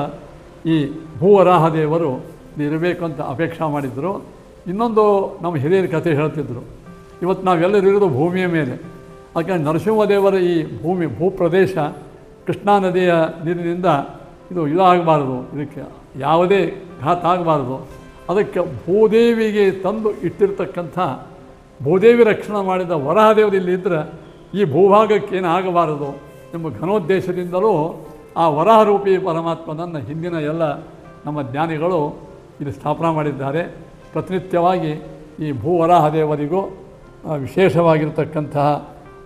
ಈ ಭೂವರಾಹ ದೇವರು ಇರಬೇಕು ಅಂತ ಅಪೇಕ್ಷೆ ಮಾಡಿದರು. ಇನ್ನೊಂದು ನಮ್ಮ ಹಿರಿಯರ ಕಥೆ ಹೇಳ್ತಿದ್ರು. ಇವತ್ತು ನಾವೆಲ್ಲರೂ ಇರೋದು ಭೂಮಿಯ ಮೇಲೆ. ಯಾಕಂದರೆ ನರಸಿಂಹದೇವರ ಈ ಭೂಪ್ರದೇಶ ಕೃಷ್ಣಾ ನದಿಯ ನೀರಿನಿಂದ ಇದು ಇದಾಗಬಾರ್ದು, ಇದಕ್ಕೆ ಯಾವುದೇ ಘಾತ ಆಗಬಾರ್ದು. ಅದಕ್ಕೆ ಭೂದೇವಿಗೆ ತಂದು ಇಟ್ಟಿರ್ತಕ್ಕಂಥ ಭೂದೇವಿ ರಕ್ಷಣೆ ಮಾಡಿದ ವರಾಹದೇವರು ಇಲ್ಲಿ ಇದ್ದರೆ ಈ ಭೂಭಾಗಕ್ಕೇನು ಆಗಬಾರದು ಎಂಬ ಘನೋದ್ದೇಶದಿಂದಲೂ ಆ ವರಾಹರೂಪಿ ಪರಮಾತ್ಮನನ್ನು ಹಿಂದಿನ ಎಲ್ಲ ನಮ್ಮ ಜ್ಞಾನಿಗಳು ಇಲ್ಲಿ ಸ್ಥಾಪನೆ ಮಾಡಿದ್ದಾರೆ. ಪ್ರತಿನಿತ್ಯವಾಗಿ ಈ ಭೂವರಾಹದೇವರಿಗೂ ವಿಶೇಷವಾಗಿರ್ತಕ್ಕಂತಹ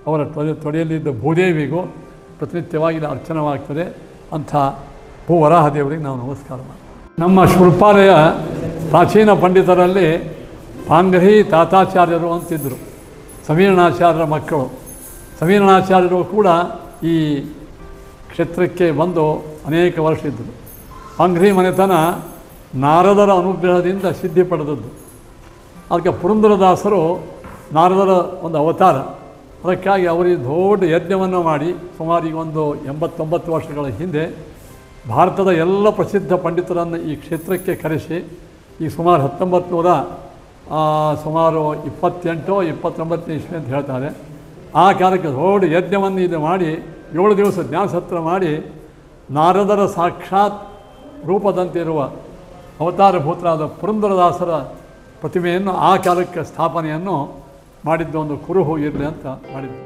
ಅವರ ತೊಡೆಯಲ್ಲಿದ್ದ ಭೂದೇವಿಗೂ ಪ್ರತಿನಿತ್ಯವಾಗಿ ಇಲ್ಲಿ ಅರ್ಚನವಾಗ್ತದೆ. ಅಂಥ ಭೂವರಾಹದೇವರಿಗೆ ನಾವು ನಮಸ್ಕಾರ ಮಾಡಿ. ನಮ್ಮ ಶೂರ್ಪಾಲಯ ಪ್ರಾಚೀನ ಪಂಡಿತರಲ್ಲಿ ಪಾಂಗರಿ ತಾತಾಚಾರ್ಯರು ಅಂತಿದ್ದರು, ಸಮೀರಣಾಚಾರ್ಯರ ಮಕ್ಕಳು. ಸಮೀರಣಾಚಾರ್ಯರು ಕೂಡ ಈ ಕ್ಷೇತ್ರಕ್ಕೆ ಬಂದು ಅನೇಕ ವರ್ಷ ಇದ್ದರು. ಪಾಂಗರಿ ಮನೆತನ ನಾರದರ ಅನುಗ್ರಹದಿಂದ ಸಿದ್ಧಿ ಪಡೆದದ್ದು. ಅದಕ್ಕೆ ಪುರಂದರದಾಸರು ನಾರದರ ಒಂದು ಅವತಾರ. ಅದಕ್ಕಾಗಿ ಅವರಿಗೆ ದೊಡ್ಡ ಯಜ್ಞವನ್ನು ಮಾಡಿ ಸುಮಾರು ಈಗ ಒಂದು 89 ವರ್ಷಗಳ ಹಿಂದೆ ಭಾರತದ ಎಲ್ಲ ಪ್ರಸಿದ್ಧ ಪಂಡಿತರನ್ನು ಈ ಕ್ಷೇತ್ರಕ್ಕೆ ಕರೆಸಿ ಈ ಸುಮಾರು 1928-29 ಇಸ್ವಿ ಅಂತ ಹೇಳ್ತಾರೆ. ಆ ಕಾಲಕ್ಕೆ ದೊಡ್ಡ ಯಜ್ಞವನ್ನು ಇದು ಮಾಡಿ 7 ದಿವಸ ಜ್ಞಾನಸತ್ರ ಮಾಡಿ ನಾರದರ ಸಾಕ್ಷಾತ್ ರೂಪದಂತಿರುವ ಅವತಾರಭೂತರಾದ ಪುರಂದರದಾಸರ ಪ್ರತಿಮೆಯನ್ನು ಆ ಕಾಲಕ್ಕೆ ಸ್ಥಾಪನೆಯನ್ನು ಮಾಡಿದ್ದು ಒಂದು ಕುರುಹು ಇರಲಿ ಅಂತ ಮಾಡಿದ್ದು.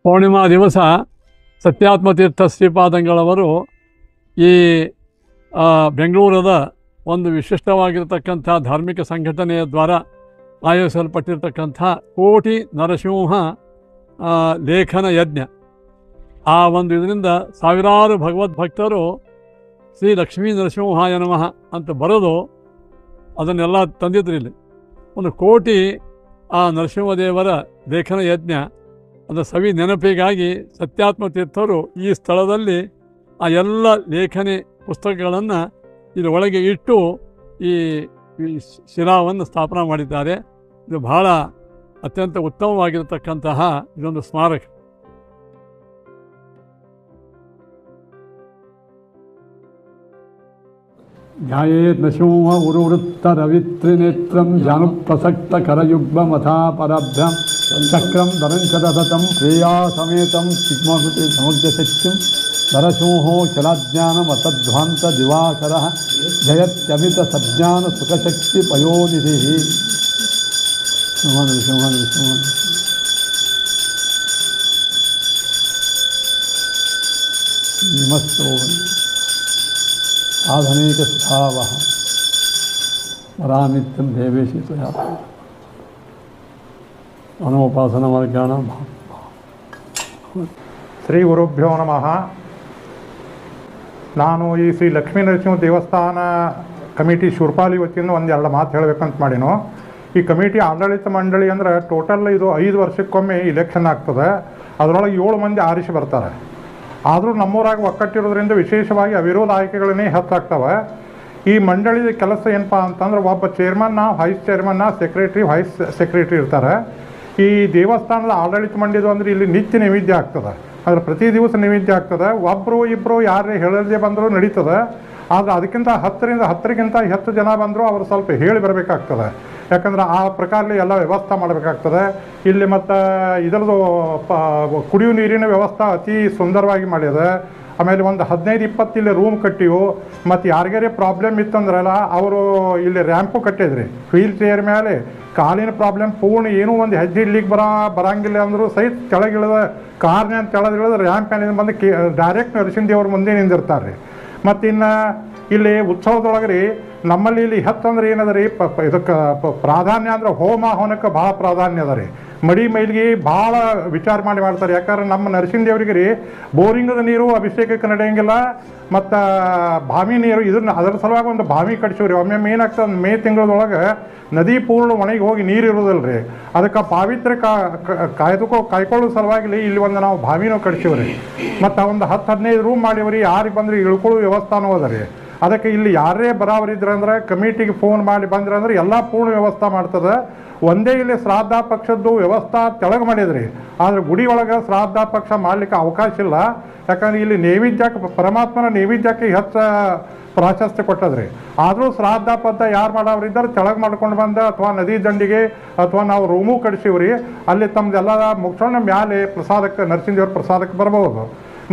ಪೌರ್ಣಿಮಾ ದಿವಸ ಸತ್ಯಾತ್ಮತೀರ್ಥ ಶ್ರೀಪಾದಂಗಳವರು ಈ ಬೆಂಗಳೂರದ ಒಂದು ವಿಶಿಷ್ಟವಾಗಿರತಕ್ಕಂಥ ಧಾರ್ಮಿಕ ಸಂಘಟನೆಯ ದ್ವಾರ ಆಯೋಜಿಸಲ್ಪಟ್ಟಿರ್ತಕ್ಕಂಥ ಕೋಟಿ ನರಸಿಂಹ ಲೇಖನ ಯಜ್ಞ, ಆ ಒಂದು ಇದರಿಂದ ಸಾವಿರಾರು ಭಗವದ್ಭಕ್ತರು ಶ್ರೀ ಲಕ್ಷ್ಮೀ ನರಸಿಂಹಾಯ ನಮಃ ಅಂತ ಬರೆದು ಅದನ್ನೆಲ್ಲ ತಂದಿದ್ರು. ಇಲ್ಲಿ 1 ಕೋಟಿ ಆ ನರಸಿಂಹದೇವರ ಲೇಖನ ಯಜ್ಞ ಅದರ ಸವಿ ನೆನಪಿಗಾಗಿ ಸತ್ಯಾತ್ಮತೀರ್ಥರು ಈ ಸ್ಥಳದಲ್ಲಿ ಆ ಎಲ್ಲ ಲೇಖನಿ ಪುಸ್ತಕಗಳನ್ನು ಇದರ ಒಳಗೆ ಇಟ್ಟು ಈ ಶಿಲಾವನ್ನು ಸ್ಥಾಪನೆ ಮಾಡಿದ್ದಾರೆ. ಇದು ಬಹಳ ಅತ್ಯಂತ ಉತ್ತಮವಾಗಿರತಕ್ಕಂತಹ ಇದೊಂದು ಸ್ಮಾರಕ. ಧ್ಯಾಯೇತ್ ನರಸಿಂಹ ಉರುವೃತ್ತ ರವಿತ್ರಿನೇತ್ರಂ ಜಾನುಪ್ರಸಕ್ತ ಕರಯುಗ್ಮಮಥಾಪರಾಭ್ಯಾಂ ಚಕ್ರಂ ಧರಂಚದತಂ ಪ್ರಿಯಾ ಸಮೇತಂ ಸಿಗ್ಮಹೃತಿ ಸಮುದ್ರಶಕ್ತಿಂ ನರಸಿಂಹೋ ಚಲಾಜ್ಞಾನಮತಧ್ವಾಂತ ದಿವಾಕರಃ ಜಯತ್ಯಮಿತ ಸಜ್ಞಾನ ಸುಖಶಕ್ತಿ ಪಯೋನಿಧಿ. ನಿಮಸ್ತೋ ಸಾಧನೇಕ ಸುಖಾವಹ ವರಾಮಿತ್ಯಂ ದೇವೇಶಿ ತ್ವಯಾ ಅನೋಪಾಸನ ಮಾರ್ಗಾಣ. ಶ್ರೀ ಗುರುಭ್ಯೋ ನಮಃ. ನಾನು ಈ ಶ್ರೀ ಲಕ್ಷ್ಮೀ ನರಸಿಂಹ ದೇವಸ್ಥಾನ ಕಮಿಟಿ ಶೂರ್ಪಾಲಿ ವತಿಯಿಂದ 1-2 ಮಾತು ಹೇಳಬೇಕಂತ ಮಾಡಿನೋ. ಈ ಕಮಿಟಿ ಆಡಳಿತ ಮಂಡಳಿ ಅಂದರೆ ಟೋಟಲ್ ಇದು 5 ವರ್ಷಕ್ಕೊಮ್ಮೆ ಇಲೆಕ್ಷನ್ ಆಗ್ತದೆ. ಅದರೊಳಗೆ 7 ಮಂದಿ ಆರಿಸಿ ಬರ್ತಾರೆ. ಆದರೂ ನಮ್ಮೂರಾಗ ಒಕ್ಕಟ್ಟಿರೋದ್ರಿಂದ ವಿಶೇಷವಾಗಿ ಅವಿರೋಧ ಆಯ್ಕೆಗಳನ್ನೇ ಹೆಚ್ಚಾಗ್ತವೆ. ಈ ಮಂಡಳಿದ ಕೆಲಸ ಏನಪ್ಪ ಅಂತಂದ್ರೆ ಒಬ್ಬ ಚೇರ್ಮನ್ನ, ವೈಸ್ ಚೇರ್ಮನ್ನ, ಸೆಕ್ರೆಟ್ರಿ, ವೈಸ್ ಸೆಕ್ರೆಟ್ರಿ ಇರ್ತಾರೆ. ಈ ದೇವಸ್ಥಾನದ ಆಡಳಿತ ಮಂಡಳಿದು ಅಂದರೆ ಇಲ್ಲಿ ನಿತ್ಯ ನೈವೇದ್ಯ ಆಗ್ತದೆ, ಅಂದರೆ ಪ್ರತಿ ದಿವಸ ನೈವೇದ್ಯ ಆಗ್ತದೆ. ಒಬ್ಬರು ಇಬ್ಬರು ಯಾರೇ ಹೇಳದೇ ಬಂದರೂ ನಡೀತದೆ. ಆದರೆ ಅದಕ್ಕಿಂತ 10ರಿಂದ 10 ಜನ ಬಂದರೂ ಅವರು ಸ್ವಲ್ಪ ಹೇಳಿ ಬರಬೇಕಾಗ್ತದೆ. ಯಾಕಂದ್ರೆ ಆ ಪ್ರಕಾರ ಎಲ್ಲ ವ್ಯವಸ್ಥೆ ಮಾಡಬೇಕಾಗ್ತದೆ. ಇಲ್ಲಿ ಮತ್ತು ಇದರದ್ದು ಕುಡಿಯುವ ನೀರಿನ ವ್ಯವಸ್ಥೆ ಅತಿ ಸುಂದರವಾಗಿ ಮಾಡಿದೆ. ಆಮೇಲೆ ಒಂದು 15-20 ಇಲ್ಲಿ ರೂಮ್ ಕಟ್ಟಿವು. ಮತ್ತು ಯಾರಿಗಾರೇ ಪ್ರಾಬ್ಲಮ್ ಇತ್ತಂದ್ರಲ್ಲ ಅವರು ಇಲ್ಲಿ ರ್ಯಾಂಪು ಕಟ್ಟಿದ್ರಿ. ವೀಲ್ ಚೇರ್ ಮೇಲೆ ಕಾಲಿನ ಪ್ರಾಬ್ಲಮ್ ಪೂರ್ಣ ಏನೂ ಒಂದು ಹೆಜ್ಜೆ ಇಡ್ಲಿಕ್ಕೆ ಬರಂಗಿಲ್ಲ ಅಂದರೂ ಸಹಿತ ಕೆಳಗಿಳಿದ ಕಾರ್ನ ಕೆಳಗಿಳಿದ ರ್ಯಾಂಪ್ ಮೇಲೆ ಬಂದು ಡೈರೆಕ್ಟ್ ನರಸಿಂಹದೇವ್ರ ಮುಂದೆ ನಿಂದಿರ್ತಾರೆ ರೀ. ಮತ್ತು ಇನ್ನು ಇಲ್ಲಿ ಉತ್ಸವದೊಳಗೆ ರೀ ನಮ್ಮಲ್ಲಿ ಇಲ್ಲಿ ಹೆಚ್ಚಂದ್ರೆ ಏನದ ರೀ ಇದಕ್ಕೆ ಪ್ರಾಧಾನ್ಯ ಅಂದ್ರೆ ಹೋಮ ಹವನಕ್ಕೆ ಭಾಳ ಪ್ರಾಧಾನ್ಯ ಅದ ರೀ. ಮಡಿ ಮೈಲಿಗೆ ಭಾಳ ವಿಚಾರ ಮಾಡಿ ಮಾಡ್ತಾರೆ. ಯಾಕಂದ್ರೆ ನಮ್ಮ ನರಸಿಂಹದೇವ್ರಿಗೆ ರೀ ಬೋರಿಂಗದ ನೀರು ಅಭಿಷೇಕಕ್ಕೆ ನಡೆಯಂಗಿಲ್ಲ, ಮತ್ತು ಬಾವಿ ನೀರು ಇದನ್ನ ಅದರ ಸಲುವಾಗಿ ಒಂದು ಬಾವಿ ಕಟ್ಸಿವ್ರಿ. ಒಮ್ಮೆ ಏನಾಗ್ತದೆ, ಮೇ ತಿಂಗಳದೊಳಗೆ ನದಿ ಪೂರ್ಣ ಒಣಗಿ ಹೋಗಿ ನೀರು ಇರೋದಿಲ್ಲ ರೀ. ಅದಕ್ಕೆ ಪಾವಿತ್ರ್ಯ ಕಾಯ್ಕೊಳ್ಳೋ ಸಲುವಾಗಿ ಇಲ್ಲಿ ಒಂದು ನಾವು ಬಾವಿನೂ ಕಟ್ಸಿವ್ರಿ. ಮತ್ತು ಒಂದು 10-15 ರೂಮ್ ಮಾಡಿವ್ರಿ. ಯಾರಿಗೆ ಬಂದ್ರೆ ಇಳ್ಕೊಳ್ಳೋ ವ್ಯವಸ್ಥಾನೂ ಅದ ರೀ. ಅದಕ್ಕೆ ಇಲ್ಲಿ ಯಾರೇ ಬರಾವರಿದ್ರೆ ಅಂದ್ರೆ ಕಮಿಟಿಗೆ ಫೋನ್ ಮಾಡಿ ಬಂದ್ರೆ ಅಂದ್ರೆ ಎಲ್ಲ ಪೂರ್ಣ ವ್ಯವಸ್ಥೆ ಮಾಡ್ತದೆ. ಒಂದೇ ಇಲ್ಲಿ ಶ್ರಾದ್ದ ಪಕ್ಷದ್ದು ವ್ಯವಸ್ಥೆ ತೆಳಗೆ ಮಾಡಿದ್ರಿ, ಆದರೆ ಗುಡಿ ಒಳಗೆ ಶ್ರಾದ್ದ ಪಕ್ಷ ಮಾಡಲಿಕ್ಕೆ ಅವಕಾಶ ಇಲ್ಲ. ಯಾಕಂದ್ರೆ ಇಲ್ಲಿ ನೈವೇದ್ಯಕ್ಕೆ ಪರಮಾತ್ಮನ ನೈವೇದ್ಯಕ್ಕೆ ಹೆಚ್ಚು ಪ್ರಾಶಸ್ತ್ಯ ಕೊಟ್ಟದ್ರಿ. ಆದರೂ ಶ್ರಾದ್ದ ಪದ್ಧ ಯಾರು ಮಾಡೋರಿದ್ದಾರೆ ತೆಳಗೆ ಮಾಡ್ಕೊಂಡು ಬಂದ ಅಥವಾ ನದಿ ದಂಡಿಗೆ ಅಥವಾ ನಾವು ರೂಮು ಕಟ್ಸಿವ್ರಿ. ಅಲ್ಲಿ ತಮ್ಮದೆಲ್ಲ ಮುಗಿಸೋಣ ಮ್ಯಾಲೆ ಪ್ರಸಾದಕ್ಕೆ ನರಸಿಂಹದೇವ್ರ ಪ್ರಸಾದಕ್ಕೆ ಬರ್ಬೋದು.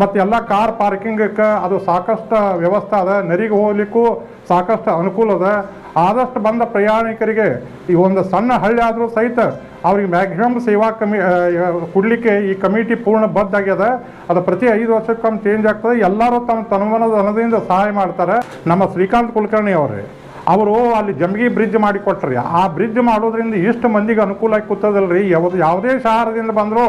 ಮತ್ತು ಎಲ್ಲ ಕಾರ್ ಪಾರ್ಕಿಂಗಕ್ಕೆ ಅದು ಸಾಕಷ್ಟು ವ್ಯವಸ್ಥೆ ಅದ. ನರಿಗೆ ಹೋಗ್ಲಿಕ್ಕೂ ಸಾಕಷ್ಟು ಅನುಕೂಲ ಅದ. ಆದಷ್ಟು ಬಂದ ಪ್ರಯಾಣಿಕರಿಗೆ ಈ ಒಂದು ಸಣ್ಣ ಹಳ್ಳಿ ಆದರೂ ಸಹಿತ ಅವ್ರಿಗೆ ಮ್ಯಾಕ್ಸಿಮಮ್ ಸೇವಾ ಕೊಡಲಿಕ್ಕೆ ಈ ಕಮಿಟಿ ಪೂರ್ಣ ಬದ್ಧ ಆಗ್ಯದ. ಅದು ಪ್ರತಿ 5 ವರ್ಷಕ್ಕೊಮ್ಮೆ ಚೇಂಜ್ ಆಗ್ತದೆ. ಎಲ್ಲರೂ ತಮ್ಮ ತನುಮನದ ಹಣದಿಂದ ಸಹಾಯ ಮಾಡ್ತಾರೆ. ನಮ್ಮ ಶ್ರೀಕಾಂತ್ ಕುಲಕರ್ಣಿ ಅವರು ಅಲ್ಲಿ ಜಂಬಗಿ ಬ್ರಿಡ್ಜ್ ಮಾಡಿ ಕೊಟ್ರಿ. ಆ ಬ್ರಿಡ್ಜ್ ಮಾಡೋದ್ರಿಂದ ಇಷ್ಟು ಮಂದಿಗೆ ಅನುಕೂಲ ಆಗಿ ಕೂತದಲ್ರಿ. ಯಾವುದೇ ಶಹರದಿಂದ ಬಂದರೂ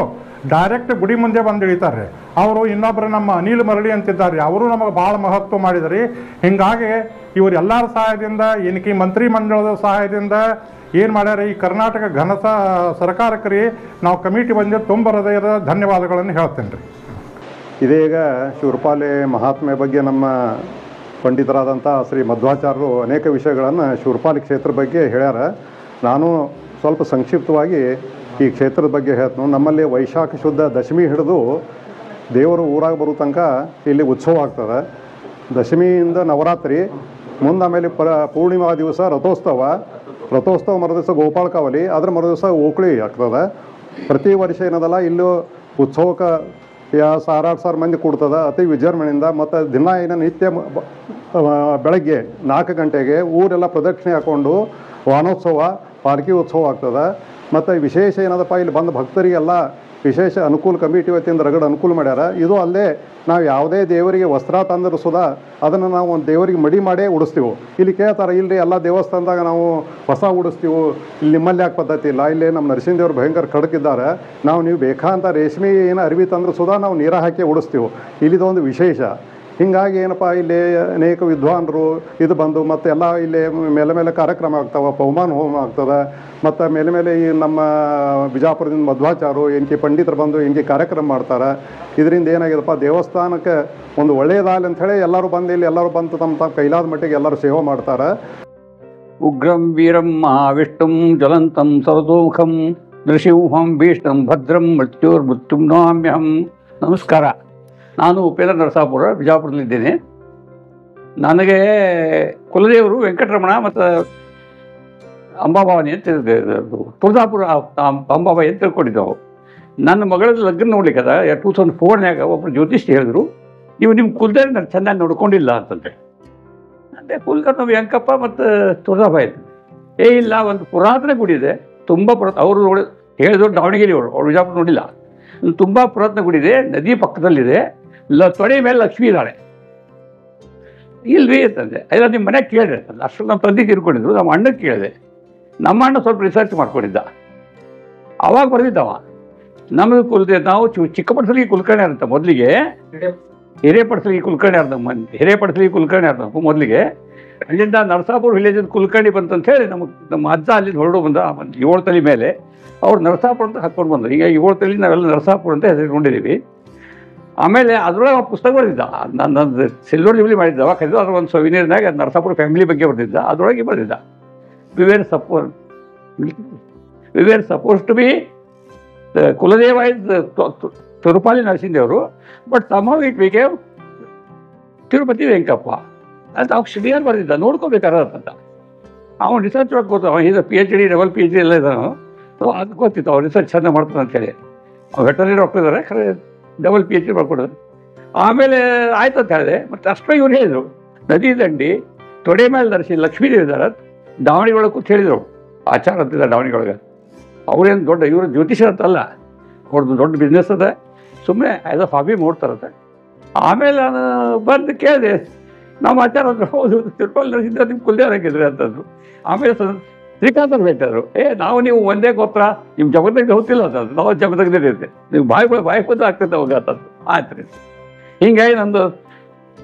ಡೈರೆಕ್ಟ್ ಗುಡಿ ಮುಂದೆ ಬಂದು ಇಳಿತಾರೆ. ಅವರು ಇನ್ನೊಬ್ಬರು ನಮ್ಮ ಅನಿಲ್ ಮರಳಿ ಅಂತಿದ್ದಾರೆ, ಅವರು ನಮಗೆ ಭಾಳ ಮಹತ್ವ ಮಾಡಿದ್ರಿ. ಹೀಗಾಗಿ ಇವರೆಲ್ಲರ ಸಹಾಯದಿಂದ ಏನಕ್ಕೆ ಮಂತ್ರಿ ಮಂಡಳದ ಸಹಾಯದಿಂದ ಏನು ಮಾಡ್ಯಾರ ಈ ಕರ್ನಾಟಕ ಘನ ಸರ್ಕಾರಕ್ಕೆ ರೀ ನಾವು ಕಮಿಟಿ ಬಂದು ತುಂಬ ಹೃದಯದ ಧನ್ಯವಾದಗಳನ್ನು ಹೇಳ್ತೇನೆ ರೀ. ಇದೀಗ ಶೂರ್ಪಾಲಿ ಮಹಾತ್ಮೆ ಬಗ್ಗೆ ನಮ್ಮ ಪಂಡಿತರಾದಂಥ ಶ್ರೀ ಮಧ್ವಾಚಾರ್ಯರು ಅನೇಕ ವಿಷಯಗಳನ್ನು ಶೂರ್ಪಾಲಿ ಕ್ಷೇತ್ರ ಬಗ್ಗೆ ಹೇಳ್ಯಾರ. ನಾನು ಸ್ವಲ್ಪ ಸಂಕ್ಷಿಪ್ತವಾಗಿ ಈ ಕ್ಷೇತ್ರದ ಬಗ್ಗೆ ಹೇಳ್ತೀನಿ. ನಮ್ಮಲ್ಲಿ ವೈಶಾಖ ಶುದ್ಧ ದಶಮಿ ಹಿಡಿದು ದೇವರು ಊರಾಗ ಬರೋ ತನಕ ಇಲ್ಲಿ ಉತ್ಸವ ಆಗ್ತದೆ. ದಶಮಿಯಿಂದ ನವರಾತ್ರಿ, ಮುಂದೆ ಆಮೇಲೆ ಪೂರ್ಣಿಮಾ ದಿವಸ ರಥೋತ್ಸವ ಮರುದಿವಸ ಗೋಪಾಳ ಕಾವಲಿ, ಅದರ ಮರುದಿವಸ ಓಕಳಿ ಆಗ್ತದೆ. ಪ್ರತಿ ವರ್ಷ ಏನದಲ್ಲ ಇಲ್ಲೂ ಉತ್ಸವಕ್ಕೆ 6,000 ಮಂದಿ ಕೂಡ್ತದೆ ಅತಿ ವಿಜೃಂಭಣೆಯಿಂದ. ಮತ್ತು ದಿನ ನಿತ್ಯ ಬೆಳಗ್ಗೆ 4 ಗಂಟೆಗೆ ಊರೆಲ್ಲ ಪ್ರದಕ್ಷಿಣೆ ಹಾಕ್ಕೊಂಡು ವಾನೋತ್ಸವ, ಪಾಲ್ಕಿ ಉತ್ಸವ ಆಗ್ತದೆ. ಮತ್ತು ವಿಶೇಷ ಏನದಪ್ಪ, ಇಲ್ಲಿ ಬಂದ ಭಕ್ತರಿಗೆಲ್ಲ ವಿಶೇಷ ಅನುಕೂಲ ಕಮಿಟಿ ವತಿಯಿಂದ ರಗಡ ಅನುಕೂಲ ಮಾಡ್ಯಾರ. ಇದು ಅಲ್ಲದೆ ನಾವು ಯಾವುದೇ ದೇವರಿಗೆ ವಸ್ತ್ರ ತಂದರೂ ಸುಧಾ ಅದನ್ನು ನಾವು ಒಂದು ದೇವರಿಗೆ ಮಡಿ ಮಾಡೇ ಉಡಿಸ್ತೀವಿ. ಇಲ್ಲಿ ಕೇಳ್ತಾರೆ, ಇಲ್ಲರಿ ಎಲ್ಲ ದೇವಸ್ಥಾನದಾಗ ನಾವು ಹೊಸ ಉಡಿಸ್ತೀವಿ, ಇಲ್ಲಿ ನಿಮ್ಮಲ್ಲಿ ಯಾಕೆ ಪದ್ಧತಿ ಇಲ್ಲ, ಇಲ್ಲಿ ನಮ್ಮ ನರಸಿಂಹದೇವರು ಭಯಂಕರ ಖಡಕಿದ್ದಾರೆ, ನೀವು ಬೇಕಾಂತ ರೇಷ್ಮೆ ಏನು ಅರಿವಿ ತಂದರೂ ಸುಧಾ ನಾವು ನೀರ ಹಾಕಿ ಉಡಿಸ್ತೀವಿ. ಇಲ್ಲಿದೊಂದು ವಿಶೇಷ. ಹೀಗಾಗಿ ಏನಪ್ಪ, ಇಲ್ಲಿ ಅನೇಕ ವಿದ್ವಾಂಸರು ಇದು ಬಂದು ಮತ್ತು ಎಲ್ಲ ಇಲ್ಲಿ ಮೇಲೆ ಕಾರ್ಯಕ್ರಮ ಆಗ್ತಾವೆ, ಪವಮಾನ ಹೋಮ ಆಗ್ತದೆ. ಮತ್ತು ಮೇಲೆ ಈ ನಮ್ಮ ಬಿಜಾಪುರದಿಂದ ಮಧ್ವಾಚಾರ್ಯರು ಏನಕ್ಕೆ ಪಂಡಿತರು ಬಂದು ಏನಕ್ಕೆ ಕಾರ್ಯಕ್ರಮ ಮಾಡ್ತಾರೆ. ಇದರಿಂದ ಏನಾಗಿದೆಪ್ಪ, ದೇವಸ್ಥಾನಕ್ಕೆ ಒಂದು ಒಳ್ಳೆಯದಾಗಲಿ ಅಂಥೇಳಿ ಎಲ್ಲರೂ ಬಂದು ಇಲ್ಲಿ ಎಲ್ಲರೂ ಬಂದು ತಮ್ಮ ಕೈಲಾದ ಮಟ್ಟಿಗೆ ಎಲ್ಲರೂ ಸೇವೆ ಮಾಡ್ತಾರೆ. ಉಗ್ರಂ ವೀರಂ ಮಹಾವಿಷ್ಣುಂ ಜ್ವಲಂತಂ ಸರ್ವತೋಮುಖಂ ನೃಸಿಂಹಂ ಭೀಷ್ಣಂ ಭದ್ರಂ ಮೃತ್ಯುರ್ಮೃತ್ಯುಂ ನಮಾಮ್ಯಹಂ. ನಮಸ್ಕಾರ. ನಾನು ಉಪೇಂದ್ರ ನರಸಾಪುರ, ಬಿಜಾಪುರದಲ್ಲಿದ್ದೇನೆ. ನನಗೆ ಕುಲದೇವರು ವೆಂಕಟರಮಣ ಮತ್ತು ಅಂಬಾಭವಾನಿ ಅಂತ ತುಳಜಾಪುರ ಅಂಬಾಬಾಯಿ ಅಂತ ತಿಳ್ಕೊಂಡಿದ್ದೆವು. ನನ್ನ ಮಗಳ ಲಗ್ನ ನೋಡ್ಲಿಕ್ಕೆ 2004ನ್ಯಾಗ ಒಬ್ಬರು ಜ್ಯೋತಿಷ್ಯ ಹೇಳಿದ್ರು, ನೀವು ನಿಮ್ಮ ಕುಲದೇವ್ರು ನಾನು ಚೆನ್ನಾಗಿ ನೋಡ್ಕೊಂಡಿಲ್ಲ ಅಂತಂದೆ. ಅಂದರೆ ಕುಲಕರ್ಣ ವೆಂಕಪ್ಪ ಮತ್ತು ತುಳಜಾಬಾಯಿ ಇಲ್ಲ, ಒಂದು ಪುರಾತನ ಗುಡಿ ಇದೆ, ತುಂಬ ಅವರು ನೋಡಿ ಹೇಳಿದ್ರು, ದಾವಣಗೆರೆ ಅವ್ರು ಬಿಜಾಪುರ ನೋಡಿಲ್ಲ. ತುಂಬ ಪುರಾತನ ಗುಡಿ ಇದೆ, ನದಿ ಪಕ್ಕದಲ್ಲಿದೆ, ತೊಡೆ ಮೇಲೆ ಲಕ್ಷ್ಮೀ ಇದ್ದಾಳೆ. ಇಲ್ವಿ ಅಂತಂದೆ. ಇಲ್ಲ ನಿಮ್ಮ ಮನೆಗೆ ಕೇಳಿದೆ ಅಂತಂದೆ. ಅಷ್ಟು ನಮ್ಮ ತಂದೆ ತಿರ್ಕೊಂಡಿದ್ರು. ನಮ್ಮ ಅಣ್ಣಗೆ ಕೇಳಿದೆ. ನಮ್ಮ ಅಣ್ಣ ಸ್ವಲ್ಪ ರಿಸರ್ಚ್ ಮಾಡ್ಕೊಂಡಿದ್ದ, ಅವಾಗ ಬರ್ದಿದ್ದವ. ನಮಗೆ ನಾವು ಚಿಕ್ಕಪಡಿಸಲಿಗೆ ಕುಲಕರ್ಣಿ ಅಂತ ಮೊದಲಿಗೆ ಹಿರೇಪಡಿಸಲಿಗೆ ಕುಲಕರ್ಣಿ ಅರ್ಧ ಮೊದಲಿಗೆ. ಅಲ್ಲಿಂದ ನರಸಾಪುರ ವಿಲೇಜಿಂದ ಕುಲಕರ್ಣಿ ಬಂತಂತ ಹೇಳಿ ನಮ್ಮ ಅಜ್ಜ ಅಲ್ಲಿಂದ ಹೊರಡು ಬಂದ 7 ತಲೆ ಮೇಲೆ ಅವ್ರು ನರಸಾಪುರ ಅಂತ ಹಾಕ್ಕೊಂಡು ಬಂದರು. ಈಗ 7 ತಲೆ ನಾವೆಲ್ಲ ನರಸಾಪುರ ಅಂತ ಹೆಸರಿಕೊಂಡಿದ್ದೀವಿ. ಆಮೇಲೆ ಅದರೊಳಗೆ ಪುಸ್ತಕ ಬರೆದಿದ್ದ, ನನ್ನ ಸಿಲ್ವರ್ ಜೂಬ್ಲಿ ಮಾಡಿದ್ದ ಅವಾಗ ಕರೆದು ಅದ್ರ ಒಂದು ಸೊವಿನಿಯರ್ನಾಗ ನರಸಾಪುರ ಫ್ಯಾಮಿಲಿ ಬಗ್ಗೆ ಬರೆದಿದ್ದ, ಅದರೊಳಗೆ ಬರೆದಿದ್ದ we were suppose to be ಕುಲದೇವ ಇಸ್ ತಿರುಪಾಲಿ ನರಸಿಂಹದೇವರು, but somehow it became Tirupati Venkappa ಅಂತ ಅವ್ರು ಶ್ರೀಯಾರ್ ಬರೆದಿದ್ದ, ನೋಡ್ಕೋಬೇಕಾದಂತ. ಅವ್ನು ರಿಸರ್ಚ್ ಒಳಗೆ ಗೊತ್ತು, ಈಗ PhD ಡಬಲ್ PhD ಎಲ್ಲ ಇದ್ದಾನು, ಸೊ ಅದು ಗೊತ್ತಿತ್ತು ಅವ್ರು ರಿಸರ್ಚ್ ಚೆನ್ನಾಗಿ ಮಾಡ್ತಾನೆ ಅಂತೇಳಿ. ಅವ್ರು ವೆಟರ್ನರಿ ಡಾಕ್ಟರ್ ಇದ್ದಾರೆ, ಖರೆ ಡಬಲ್ PhD ಮಾಡ್ಕೊಡೋದು. ಆಮೇಲೆ ಆಯ್ತು ಅಂತ ಹೇಳಿದೆ. ಮತ್ತು ಅಷ್ಟೇ ಇವ್ರು ಹೇಳಿದರು, ನದಿ ದಂಡಿ ತೊಡೆ ಮೇಲೆ ಲಕ್ಷ್ಮೀ ದೇವಿ ಇದ್ದಾರೆ, ದಾವಣಿಗೆ ಕೂತ್ ಹೇಳಿದರು, ಆಚಾರ ಅಂತಿದ್ದಾರೆ ದಾವಣಿಗೆ. ಅವ್ರೇನು ದೊಡ್ಡ ಇವರು ಜ್ಯೋತಿಷ ಅಂತಲ್ಲ, ಅವ್ರದ್ದು ದೊಡ್ಡ ಬಿಸ್ನೆಸ್ ಅದ, ಸುಮ್ಮನೆ ಆ್ಯಸ್ ಅ ಹಾಬಿ ನೋಡ್ತಾರತ್ತೆ. ಆಮೇಲೆ ನಾನು ಬಂದು ಕೇಳಿದೆ, ನಮ್ಮ ಆಚಾರ ಅಂದ್ರೆ ಹೌದು ತಿರುಪತಿ ನರಸಿಂಹ ನಿಮ್ಮ ಕುಲದೇವ್ರು ಹಾಕಿದ್ರಿ ಅಂತಂದ್ರು. ಆಮೇಲೆ ಶ್ರೀಕಾಂತರು ಭೇಟಿಯಾದರು, ನಾವು ನೀವು ಒಂದೇ ಗೋತ್ರ, ನಿಮ್ಮ ಜಗದಾಗ ಹೋಗ್ತಿಲ್ಲ ಅಂತಂದ್ರು. ನಾವು ಜಗದಾಗ ಇರುತ್ತೆ, ನೀವು ಬಾಯಿ ಬಂದು ಆಗ್ತೈತೆ ಅವಾಗ ಅಂತಂದ್ರು. ಆಯ್ತು ರೀ. ಹಿಂಗಾಗಿ ನಂದು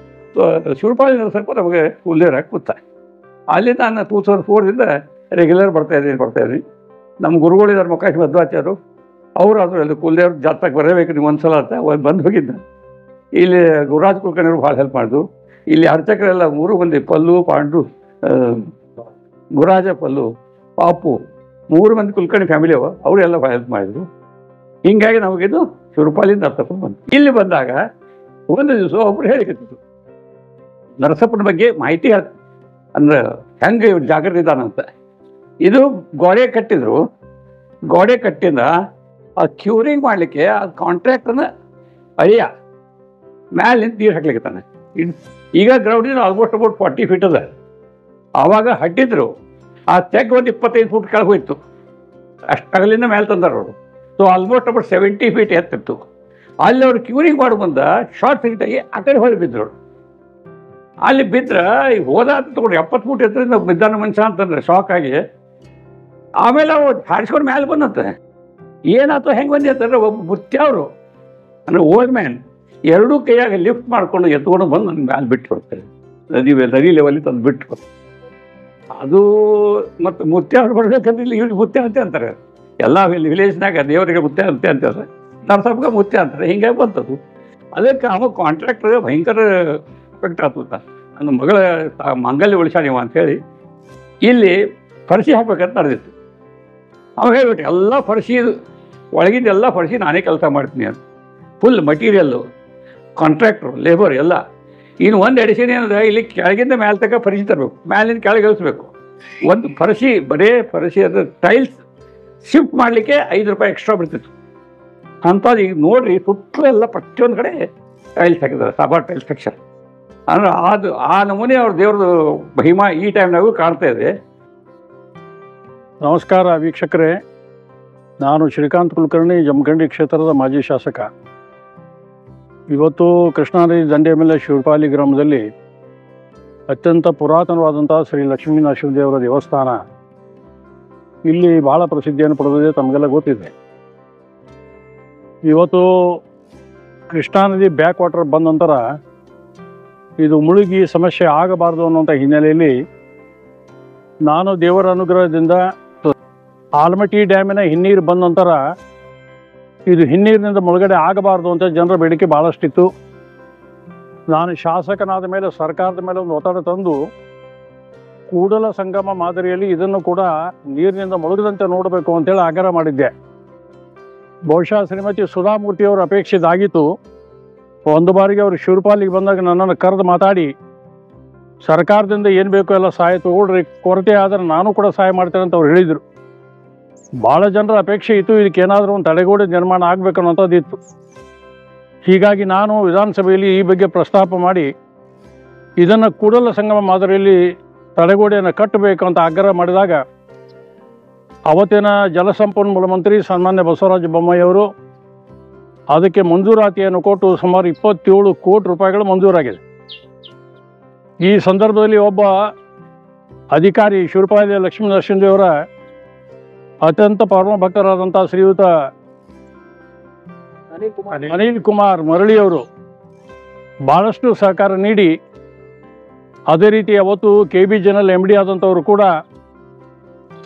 ಶಿವಪಾಲಿ ನರಸಪ್ಪ ನಮಗೆ ಕುಲದೇವ್ರು ಹಾಕಿ ಕೂತ. ಅಲ್ಲಿ ನಾನು 2004ರಿಂದ ರೆಗ್ಯುಲರ್ ಬರ್ತಾಯಿದ್ದೀನಿ. ನಮ್ಮ ಗುರುಗಳಿದ್ದಾರೆ ಮೊಕಾಶ್ ಮಧ್ವಾಚಾರ್ಯರು, ಅವರು ಆದರೂ ಅಲ್ಲಿ ಕುಲದೇವ್ರ ಜಾತ್ರೆಗೆ ಬರಬೇಕು ನೀವು ಒಂದು ಸಲ ಅಂತ ಬಂದು ಹೋಗಿದ್ದ. ಇಲ್ಲಿ ಗುರುರಾಜ್ ಕುಲಕರ್ಣಿಯವರು ಭಾಳ ಹೆಲ್ಪ್ ಮಾಡಿದ್ರು. ಇಲ್ಲಿ ಅರ್ಚಕರೆಲ್ಲ 3 ಮಂದಿ, ಪಲ್ಲು, ಪಾಂಡು, ಗುರುರಾಜ, ಪಲ್ಲು, ಪಾಪು, 3 ಮಂದಿ ಕುಲಕರ್ಣಿ ಫ್ಯಾಮಿಲಿ ಅವರೆಲ್ಲ ಭಾಳ ಹೆಲ್ಪ್ ಮಾಡಿದ್ರು. ಹೀಗಾಗಿ ನಮಗಿದು ಶಿವಪಾಲಿಂದ ನರಸಪ್ಪನ ಬಂತು. ಇಲ್ಲಿ ಬಂದಾಗ ಒಂದು ದಿವಸ ಒಬ್ಬರು ಹೇಳಿಕತ್ತಿದ್ರು, ನರಸಪ್ಪನ ಬಗ್ಗೆ ಮಾಹಿತಿ ಅಂದ್ರೆ ಹೆಂಗೆ ಜಾಗೃತಿ ಇದ್ದಾನಂತ. ಇದು ಗೋಡೆ ಕಟ್ಟಿದ್ರು, ಗೋಡೆ ಕಟ್ಟಿಂದ ಆ ಕ್ಯೂರಿಂಗ್ ಮಾಡಲಿಕ್ಕೆ ಆ ಕಾಂಟ್ರಾಕ್ಟರ್ನ ಅಳಿಯ ಮ್ಯಾಲೆ ನಿಂತು ನೀರು ಹಾಕ್ಲಿಕ್ಕಿತ್ತಾನೆ. ಈಗ ಗ್ರೌಂಡಿನ ಆಲ್ಮೋಸ್ಟ್ ಅಬೌಟ್ 40 ಫೀಟ್ ಅದ. ಆವಾಗ ಹಡ್ಡಿದ್ರು, ಆ ತೆಗ್ ಒಂದು 25 ಫೂಟ್ ಕೆಳಗೆ ಹೋಯ್ತು, ಅಷ್ಟು ಅಗಲಿಂದ ಮೇಲೆ ತಂದಾರ ಅವರು. ಸೊ ಆಲ್ಮೋಸ್ಟ್ ಅಬೌಟ್ 70 ಫೀಟ್ ಎತ್ತಿತ್ತು. ಅಲ್ಲಿ ಅವ್ರು ಕ್ಯೂರಿಂಗ್ ಮಾಡಿ ಬಂದ ಶಾರ್ಟ್ ಸರ್ಕ್ಯೂಟಾಗಿ ಆ ಕಡೆ ಹೊರಗೆ ಬಿದ್ದರು. ಅಲ್ಲಿ ಬಿದ್ದರೆ ಹೋದ ಅಂತ ತೊಗೊಂಡು 70 ಫೂಟ್ ಎತ್ತರಿಂದ ಬಿದ್ದಾನ ಮನುಷ್ಯ ಅಂತಂದ್ರೆ ಶಾಕ್ ಆಗಿ. ಆಮೇಲೆ ಅವು ಹಾರಿಸ್ಕೊಂಡು ಮೇಲೆ ಬಂದಂತೆ. ಏನಾಯ್ತು ಹೆಂಗೆ ಬಂದಿ ಅಂತಂದ್ರೆ ಒಬ್ಬ ಮುತ್ಯವರು ಅಂದರೆ ಓಲ್ಡ್ ಮ್ಯಾನ್ 2 ಕೈಯಾಗ ಲಿಫ್ಟ್ ಮಾಡ್ಕೊಂಡು ಎತ್ಕೊಂಡು ಬಂದು ನನ್ನ ಮ್ಯಾಲೆ ಬಿಟ್ಟು ಬರ್ತಾರೆ, ನದಿ ಲೆವೆಲ್ಲಿ ತಂದು ಬಿಟ್ಟು. ಅದು ಮತ್ತು ಮುತ್ಯವ್ರು ಬರ್ಬೇಕಂದ್ರೆ ಇಲ್ಲಿ ಇವ್ರಿಗೆ ಮುತ್ಯ ಅಂತ ಅಂತಾರೆ. ಎಲ್ಲ ವಿಲೇಜ್ನಾಗ ದೇವರಿಗೆ ಮುತ್ಯ ಅಂತಾರೆ, ನರಸಪ್ಪಗೆ ಮುತ್ಯ ಅಂತಾರೆ. ಹಿಂಗಾಗಿ ಬಂತದ್ದು. ಅದಕ್ಕೆ ಅವ ಕಾಂಟ್ರಾಕ್ಟರ್ ಭಯಂಕರ ಎಫೆಕ್ಟ್ ಆಗ್ತದ. ನನ್ನ ಮಗಳ ಮಾಂಗಲ್ಯ ಉಳಿಸಾಣಿವ ಅಂಥೇಳಿ ಇಲ್ಲಿ ಫರ್ಶಿ ಹಾಕ್ಬೇಕಂತ ನಡೆದಿತ್ತು. ಅವ ಹೇಳ್ಬಿಟ್ಟು ಎಲ್ಲ ಫರ್ಶಿ ಒಳಗಿಂದ ಎಲ್ಲ ಫರ್ಶಿ ನಾನೇ ಕೆಲಸ ಮಾಡ್ತೀನಿ ಅಂತ. ಫುಲ್ ಮಟೀರಿಯಲ್ಲು, ಕಾಂಟ್ರಾಕ್ಟ್ರು, ಲೇಬರ್ ಎಲ್ಲ. ಇನ್ನು ಒಂದು ಎಡಿಷನ್ ಏನಂದರೆ ಇಲ್ಲಿ ಕೆಳಗಿಂದ ಮೇಲೆ ತನಕ ಫರ್ಶಿ ತರಬೇಕು, ಮ್ಯಾಲಿಂದ ಕೆಳಗೆ ಇಳಿಸ್ಬೇಕು. ಒಂದು ಫರ್ಶಿ ಬರೇ ಫರ್ಶಿ ಅದು ಟೈಲ್ಸ್ ಶಿಫ್ಟ್ ಮಾಡಲಿಕ್ಕೆ 5 ರೂಪಾಯಿ ಎಕ್ಸ್ಟ್ರಾ ಬಿಡ್ತಿತ್ತು. ಅಂಥದ್ದು ಈಗ ನೋಡಿರಿ, ಸುತ್ತಲೂ ಎಲ್ಲ ಪ್ರತಿಯೊಂದು ಕಡೆ ಟೈಲ್ಸ್ ಹಾಕಿದ್ದಾರೆ, ಸಾಬಾರ್ ಟೈಲ್ಸ್ ಸೆಕ್ಷನ್. ಅಂದರೆ ಅದು ಆ ನಮೂನೆ ಅವ್ರ ದೇವ್ರದ್ದು ಮಹಿಮಾ ಈ ಟೈಮ್ನಾಗೂ ಕಾಣ್ತಾ ಇದೆ. ನಮಸ್ಕಾರ ವೀಕ್ಷಕರೇ, ನಾನು ಶ್ರೀಕಾಂತ್ ಕುಲಕರ್ಣಿ, ಜಮಖಂಡಿ ಕ್ಷೇತ್ರದ ಮಾಜಿ ಶಾಸಕ. ಇವತ್ತು ಕೃಷ್ಣಾ ನದಿ ದಂಡೆಯ ಮೇಲೆ ಶಿವಪಾಲಿ ಗ್ರಾಮದಲ್ಲಿ ಅತ್ಯಂತ ಪುರಾತನವಾದಂಥ ಶ್ರೀ ಲಕ್ಷ್ಮೀ ನರಸಿಂಹದೇವರ ದೇವಸ್ಥಾನ ಇಲ್ಲಿ ಭಾಳ ಪ್ರಸಿದ್ಧಿಯನ್ನು ಪಡೆದಿದೆ, ತಮಗೆಲ್ಲ ಗೊತ್ತಿದೆ. ಇವತ್ತು ಕೃಷ್ಣಾ ನದಿ ಬ್ಯಾಕ್ ವಾಟರ್ ಬಂದ ನಂತರ ಇದು ಮುಳುಗಿ ಸಮಸ್ಯೆ ಆಗಬಾರ್ದು ಅನ್ನುವಂಥ ಹಿನ್ನೆಲೆಯಲ್ಲಿ ನಾನು ದೇವರ ಅನುಗ್ರಹದಿಂದ ಆಲಮಟ್ಟಿ ಡ್ಯಾಮಿನ ಹಿನ್ನೀರು ಬಂದ ನಂತರ ಇದು ಹಿನ್ನೀರಿನಿಂದ ಮುಳುಗಡೆ ಆಗಬಾರ್ದು ಅಂತ ಜನರ ಬೇಡಿಕೆ ಭಾಳಷ್ಟಿತ್ತು. ನಾನು ಶಾಸಕನಾದ ಮೇಲೆ ಸರ್ಕಾರದ ಮೇಲೆ ಒಂದು ಒತ್ತಡ ತಂದು ಕೂಡಲ ಸಂಗಮ ಮಾದರಿಯಲ್ಲಿ ಇದನ್ನು ಕೂಡ ನೀರಿನಿಂದ ಮುಳುಗದಂತೆ ನೋಡಬೇಕು ಅಂತೇಳಿ ಆಗ್ರಹ ಮಾಡಿದ್ದೆ. ಬಹುಶಃ ಶ್ರೀಮತಿ ಸುಧಾಮೂರ್ತಿಯವರು ಅಪೇಕ್ಷೆ ಇದಾಗಿತ್ತು. ಒಂದು ಬಾರಿಗೆ ಅವರು ಶಿವಪಾಲಿಗೆ ಬಂದಾಗ ನನ್ನನ್ನು ಕರೆದು ಮಾತಾಡಿ, ಸರ್ಕಾರದಿಂದ ಏನು ಬೇಕೋ ಎಲ್ಲ ಸಹಾಯ ತಗೊಳ್ರಿ, ಕೊರತೆ ಆದರೆ ನಾನು ಕೂಡ ಸಹಾಯ ಮಾಡ್ತೇನೆ ಅಂತ ಅವ್ರು ಹೇಳಿದರು. ಭಾಳ ಜನರ ಅಪೇಕ್ಷೆ ಇತ್ತು, ಇದಕ್ಕೆ ಏನಾದರೂ ಒಂದು ತಡೆಗೋಡೆ ನಿರ್ಮಾಣ ಆಗಬೇಕನ್ನೋಂಥದ್ದು ಇತ್ತು. ಹೀಗಾಗಿ ನಾನು ವಿಧಾನಸಭೆಯಲ್ಲಿ ಈ ಬಗ್ಗೆ ಪ್ರಸ್ತಾಪ ಮಾಡಿ ಇದನ್ನು ಕೂಡಲ ಸಂಗಮ ಮಾದರಿಯಲ್ಲಿ ತಡೆಗೋಡೆಯನ್ನು ಕಟ್ಟಬೇಕು ಅಂತ ಆಗ್ರಹ ಮಾಡಿದಾಗ ಅವತ್ತಿನ ಜಲಸಂಪನ್ಮೂಲ ಮಂತ್ರಿ ಸನ್ಮಾನ್ಯ ಬಸವರಾಜ ಬೊಮ್ಮಾಯಿಯವರು ಅದಕ್ಕೆ ಮಂಜೂರಾತಿಯನ್ನು ಕೊಟ್ಟು ಸುಮಾರು 27 ಕೋಟಿ ರೂಪಾಯಿಗಳು ಮಂಜೂರಾಗಿದೆ. ಈ ಸಂದರ್ಭದಲ್ಲಿ ಒಬ್ಬ ಅಧಿಕಾರಿ ಶಿವಪಾಲಿ ಲಕ್ಷ್ಮೀ ನರಸಿಂಹದೇವರ ಅತ್ಯಂತ ಪರಮ ಭಕ್ತರಾದಂಥ ಶ್ರೀಯುತ ಅನಿಲ್ ಕುಮಾರ್ ಮರಳಿಯವರು ಭಾಳಷ್ಟು ಸಹಕಾರ ನೀಡಿ, ಅದೇ ರೀತಿ ಅವತ್ತು KB ಜನರಲ್ MD ಆದಂಥವರು ಕೂಡ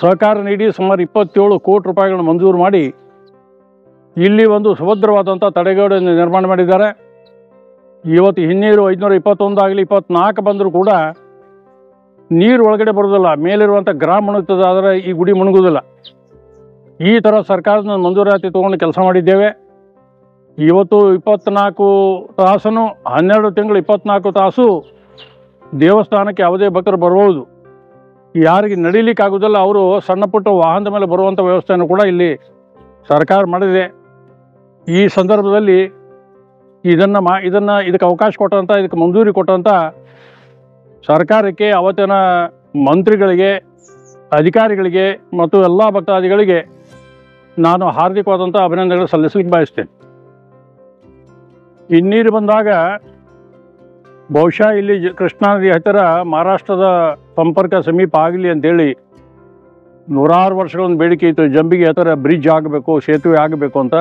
ಸಹಕಾರ ನೀಡಿ ಸುಮಾರು 27 ಕೋಟಿ ರೂಪಾಯಿಗಳನ್ನು ಮಂಜೂರು ಮಾಡಿ ಇಲ್ಲಿ ಒಂದು ಸುಭದ್ರವಾದಂಥ ತಡೆಗೋಡೆಯನ್ನು ನಿರ್ಮಾಣ ಮಾಡಿದ್ದಾರೆ. ಇವತ್ತು ಹಿನ್ನೀರು 521 ಆಗಲಿ 24 ಬಂದರೂ ಕೂಡ ನೀರು ಒಳಗಡೆ ಬರೋದಿಲ್ಲ, ಮೇಲಿರುವಂಥ ಗ್ರಾಮ ಮುಣುಗ್ತದೆ, ಆದರೆ ಈ ಗುಡಿ ಮುಣುಗೋದಿಲ್ಲ. ಈ ಥರ ಸರ್ಕಾರದ ಮಂಜೂರಾತಿ ತೊಗೊಂಡು ಕೆಲಸ ಮಾಡಿದ್ದೇವೆ. ಇವತ್ತು 24 ತಾಸು 12 ತಿಂಗಳು 24 ತಾಸು ದೇವಸ್ಥಾನಕ್ಕೆ ಯಾವುದೇ ಭಕ್ತರು ಬರ್ಬೋದು. ಯಾರಿಗೆ ನಡೀಲಿಕ್ಕಾಗೋದಿಲ್ಲ ಅವರು ಸಣ್ಣ ಪುಟ್ಟ ವಾಹನದ ಮೇಲೆ ಬರುವಂಥ ವ್ಯವಸ್ಥೆಯನ್ನು ಕೂಡ ಇಲ್ಲಿ ಸರ್ಕಾರ ಮಾಡಿದೆ. ಈ ಸಂದರ್ಭದಲ್ಲಿ ಇದಕ್ಕೆ ಅವಕಾಶ ಕೊಟ್ಟಂಥ, ಇದಕ್ಕೆ ಮಂಜೂರಿ ಕೊಟ್ಟಂಥ ಸರ್ಕಾರಕ್ಕೆ, ಅವತ್ತಿನ ಮಂತ್ರಿಗಳಿಗೆ, ಅಧಿಕಾರಿಗಳಿಗೆ ಮತ್ತು ಎಲ್ಲ ಭಕ್ತಾದಿಗಳಿಗೆ ನಾನು ಹಾರ್ದಿಕವಾದಂಥ ಅಭಿನಂದನೆಗಳು ಸಲ್ಲಿಸಲಿಕ್ಕೆ ಬಯಸ್ತೇನೆ. ಹಿನ್ನೀರು ಬಂದಾಗ ಬಹುಶಃ ಇಲ್ಲಿ ಕೃಷ್ಣಾ ನದಿ ಹತ್ತಿರ ಮಹಾರಾಷ್ಟ್ರದ ಸಂಪರ್ಕ ಸಮೀಪ ಆಗಲಿ ಅಂತೇಳಿ 100 ವರ್ಷಗಳೊಂದು ಬೇಡಿಕೆ ಇತ್ತು. ಜಂಬಿಗೆ ಹತ್ತಿರ ಬ್ರಿಡ್ಜ್ ಆಗಬೇಕು, ಸೇತುವೆ ಆಗಬೇಕು ಅಂತ.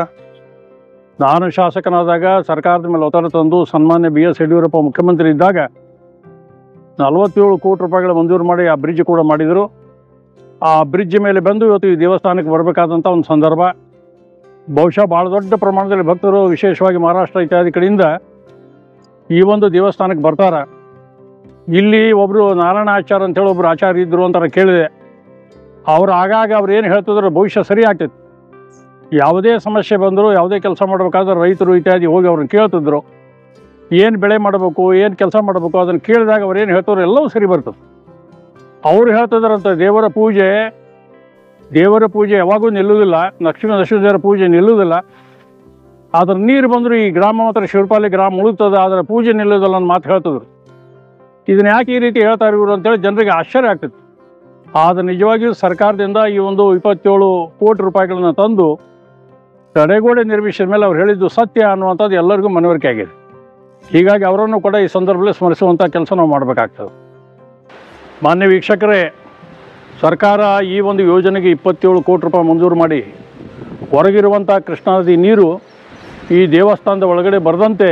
ನಾನು ಶಾಸಕನಾದಾಗ ಸರ್ಕಾರದ ಮೇಲೆ ಒತ್ತಡ ತಂದು ಸನ್ಮಾನ್ಯ BS ಯಡಿಯೂರಪ್ಪ ಮುಖ್ಯಮಂತ್ರಿ ಇದ್ದಾಗ 47 ಕೋಟಿ ರೂಪಾಯಿಗಳ ಮಂಜೂರು ಮಾಡಿ ಆ ಬ್ರಿಡ್ಜ್ ಕೂಡ ಮಾಡಿದರು. ಆ ಬ್ರಿಡ್ಜ್ ಮೇಲೆ ಬಂದು ಇವತ್ತು ಈ ದೇವಸ್ಥಾನಕ್ಕೆ ಬರಬೇಕಾದಂಥ ಒಂದು ಸಂದರ್ಭ. ಬಹುಶಃ ಭಾಳ ದೊಡ್ಡ ಪ್ರಮಾಣದಲ್ಲಿ ಭಕ್ತರು ವಿಶೇಷವಾಗಿ ಮಹಾರಾಷ್ಟ್ರ ಇತ್ಯಾದಿ ಕಡೆಯಿಂದ ಈ ಒಂದು ದೇವಸ್ಥಾನಕ್ಕೆ ಬರ್ತಾರೆ. ಇಲ್ಲಿ ಒಬ್ಬರು ನಾರಾಯಣ ಆಚಾರ್ಯ ಅಂತೇಳಿ ಒಬ್ಬರು ಆಚಾರ್ಯ ಇದ್ದರು ಅಂತ ಕೇಳಿದೆ. ಅವರು ಆಗಾಗ ಅವ್ರು ಏನು ಹೇಳ್ತಿದ್ರು ಭವಿಷ್ಯ ಸರಿ ಆಗ್ತೈತಿ. ಯಾವುದೇ ಸಮಸ್ಯೆ ಬಂದರೂ, ಯಾವುದೇ ಕೆಲಸ ಮಾಡಬೇಕಾದ್ರೆ ರೈತರು ಇತ್ಯಾದಿ ಹೋಗಿ ಅವ್ರನ್ನ ಕೇಳ್ತಿದ್ರು, ಏನು ಬೆಳೆ ಮಾಡಬೇಕು, ಏನು ಕೆಲಸ ಮಾಡಬೇಕು ಅದನ್ನು ಕೇಳಿದಾಗ ಅವ್ರು ಏನು ಹೇಳ್ತಾರೋ ಎಲ್ಲವೂ ಸರಿ ಬರ್ತದೆ. ಅವ್ರು ಹೇಳ್ತಿದ್ರಂತ ದೇವರ ಪೂಜೆ ಯಾವಾಗೂ ನಿಲ್ಲುವುದಿಲ್ಲ, ಲಕ್ಷ್ಮೀ ನರಸಿಂಹದೇವರ ಪೂಜೆ ನಿಲ್ಲುವುದಿಲ್ಲ. ಅದ್ರ ನೀರು ಬಂದರೂ ಈ ಗ್ರಾಮ ಮಾತ್ರ ಶಿವಪಾಲಿ ಗ್ರಾಮ ಮುಳುಗ್ತದೆ, ಅದರ ಪೂಜೆ ನಿಲ್ಲೋದಿಲ್ಲ ಅನ್ನೋ ಮಾತು ಹೇಳ್ತಿದ್ರು. ಇದನ್ನ ಯಾಕೆ ಈ ರೀತಿ ಹೇಳ್ತಾರೆ ಇವರು ಅಂತೇಳಿ ಜನರಿಗೆ ಆಶ್ಚರ್ಯ ಆಗ್ತಿತ್ತು. ಆದರೆ ನಿಜವಾಗಿಯೂ ಸರ್ಕಾರದಿಂದ ಈ ಒಂದು 27 ಕೋಟಿ ರೂಪಾಯಿಗಳನ್ನು ತಂದು ತಡೆಗೋಡೆ ನಿರ್ಮಿಸಿದ ಮೇಲೆ ಅವ್ರು ಹೇಳಿದ್ದು ಸತ್ಯ ಅನ್ನುವಂಥದ್ದು ಎಲ್ಲರಿಗೂ ಮನವರಿಕೆ ಆಗಿದೆ. ಹೀಗಾಗಿ ಅವರನ್ನು ಕೂಡ ಈ ಸಂದರ್ಭದಲ್ಲಿ ಸ್ಮರಿಸುವಂಥ ಕೆಲಸ ನಾವು ಮಾಡಬೇಕಾಗ್ತದೆ. ಮಾನ್ಯ ವೀಕ್ಷಕರೇ, ಸರ್ಕಾರ ಈ ಒಂದು ಯೋಜನೆಗೆ 27 ಕೋಟಿ ರೂಪಾಯಿ ಮಂಜೂರು ಮಾಡಿ ಹೊರಗಿರುವಂಥ ಕೃಷ್ಣಾ ನದಿ ನೀರು ಈ ದೇವಸ್ಥಾನದ ಒಳಗಡೆ ಬರದಂತೆ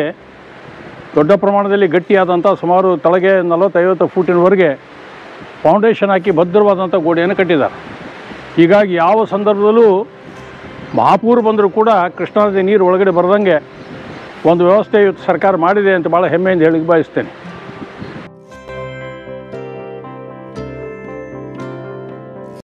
ದೊಡ್ಡ ಪ್ರಮಾಣದಲ್ಲಿ ಗಟ್ಟಿಯಾದಂಥ ಸುಮಾರು ತಳಗೆ 40-50 ಫೂಟಿನವರೆಗೆ ಫೌಂಡೇಶನ್ ಹಾಕಿ ಭದ್ರವಾದಂಥ ಗೋಡೆಯನ್ನು ಕಟ್ಟಿದ್ದಾರೆ. ಹೀಗಾಗಿ ಯಾವ ಸಂದರ್ಭದಲ್ಲೂ ಮಹಾಪೂರ್ ಬಂದರೂ ಕೂಡ ಕೃಷ್ಣಾ ನದಿ ನೀರು ಒಳಗಡೆ ಬರದಂಗೆ ಒಂದು ವ್ಯವಸ್ಥೆ ಇವತ್ತು ಸರ್ಕಾರ ಮಾಡಿದೆ ಅಂತ ಭಾಳ ಹೆಮ್ಮೆಯಿಂದ ಹೇಳಿಕ್ಕೆ ಬಯಸ್ತೇನೆ.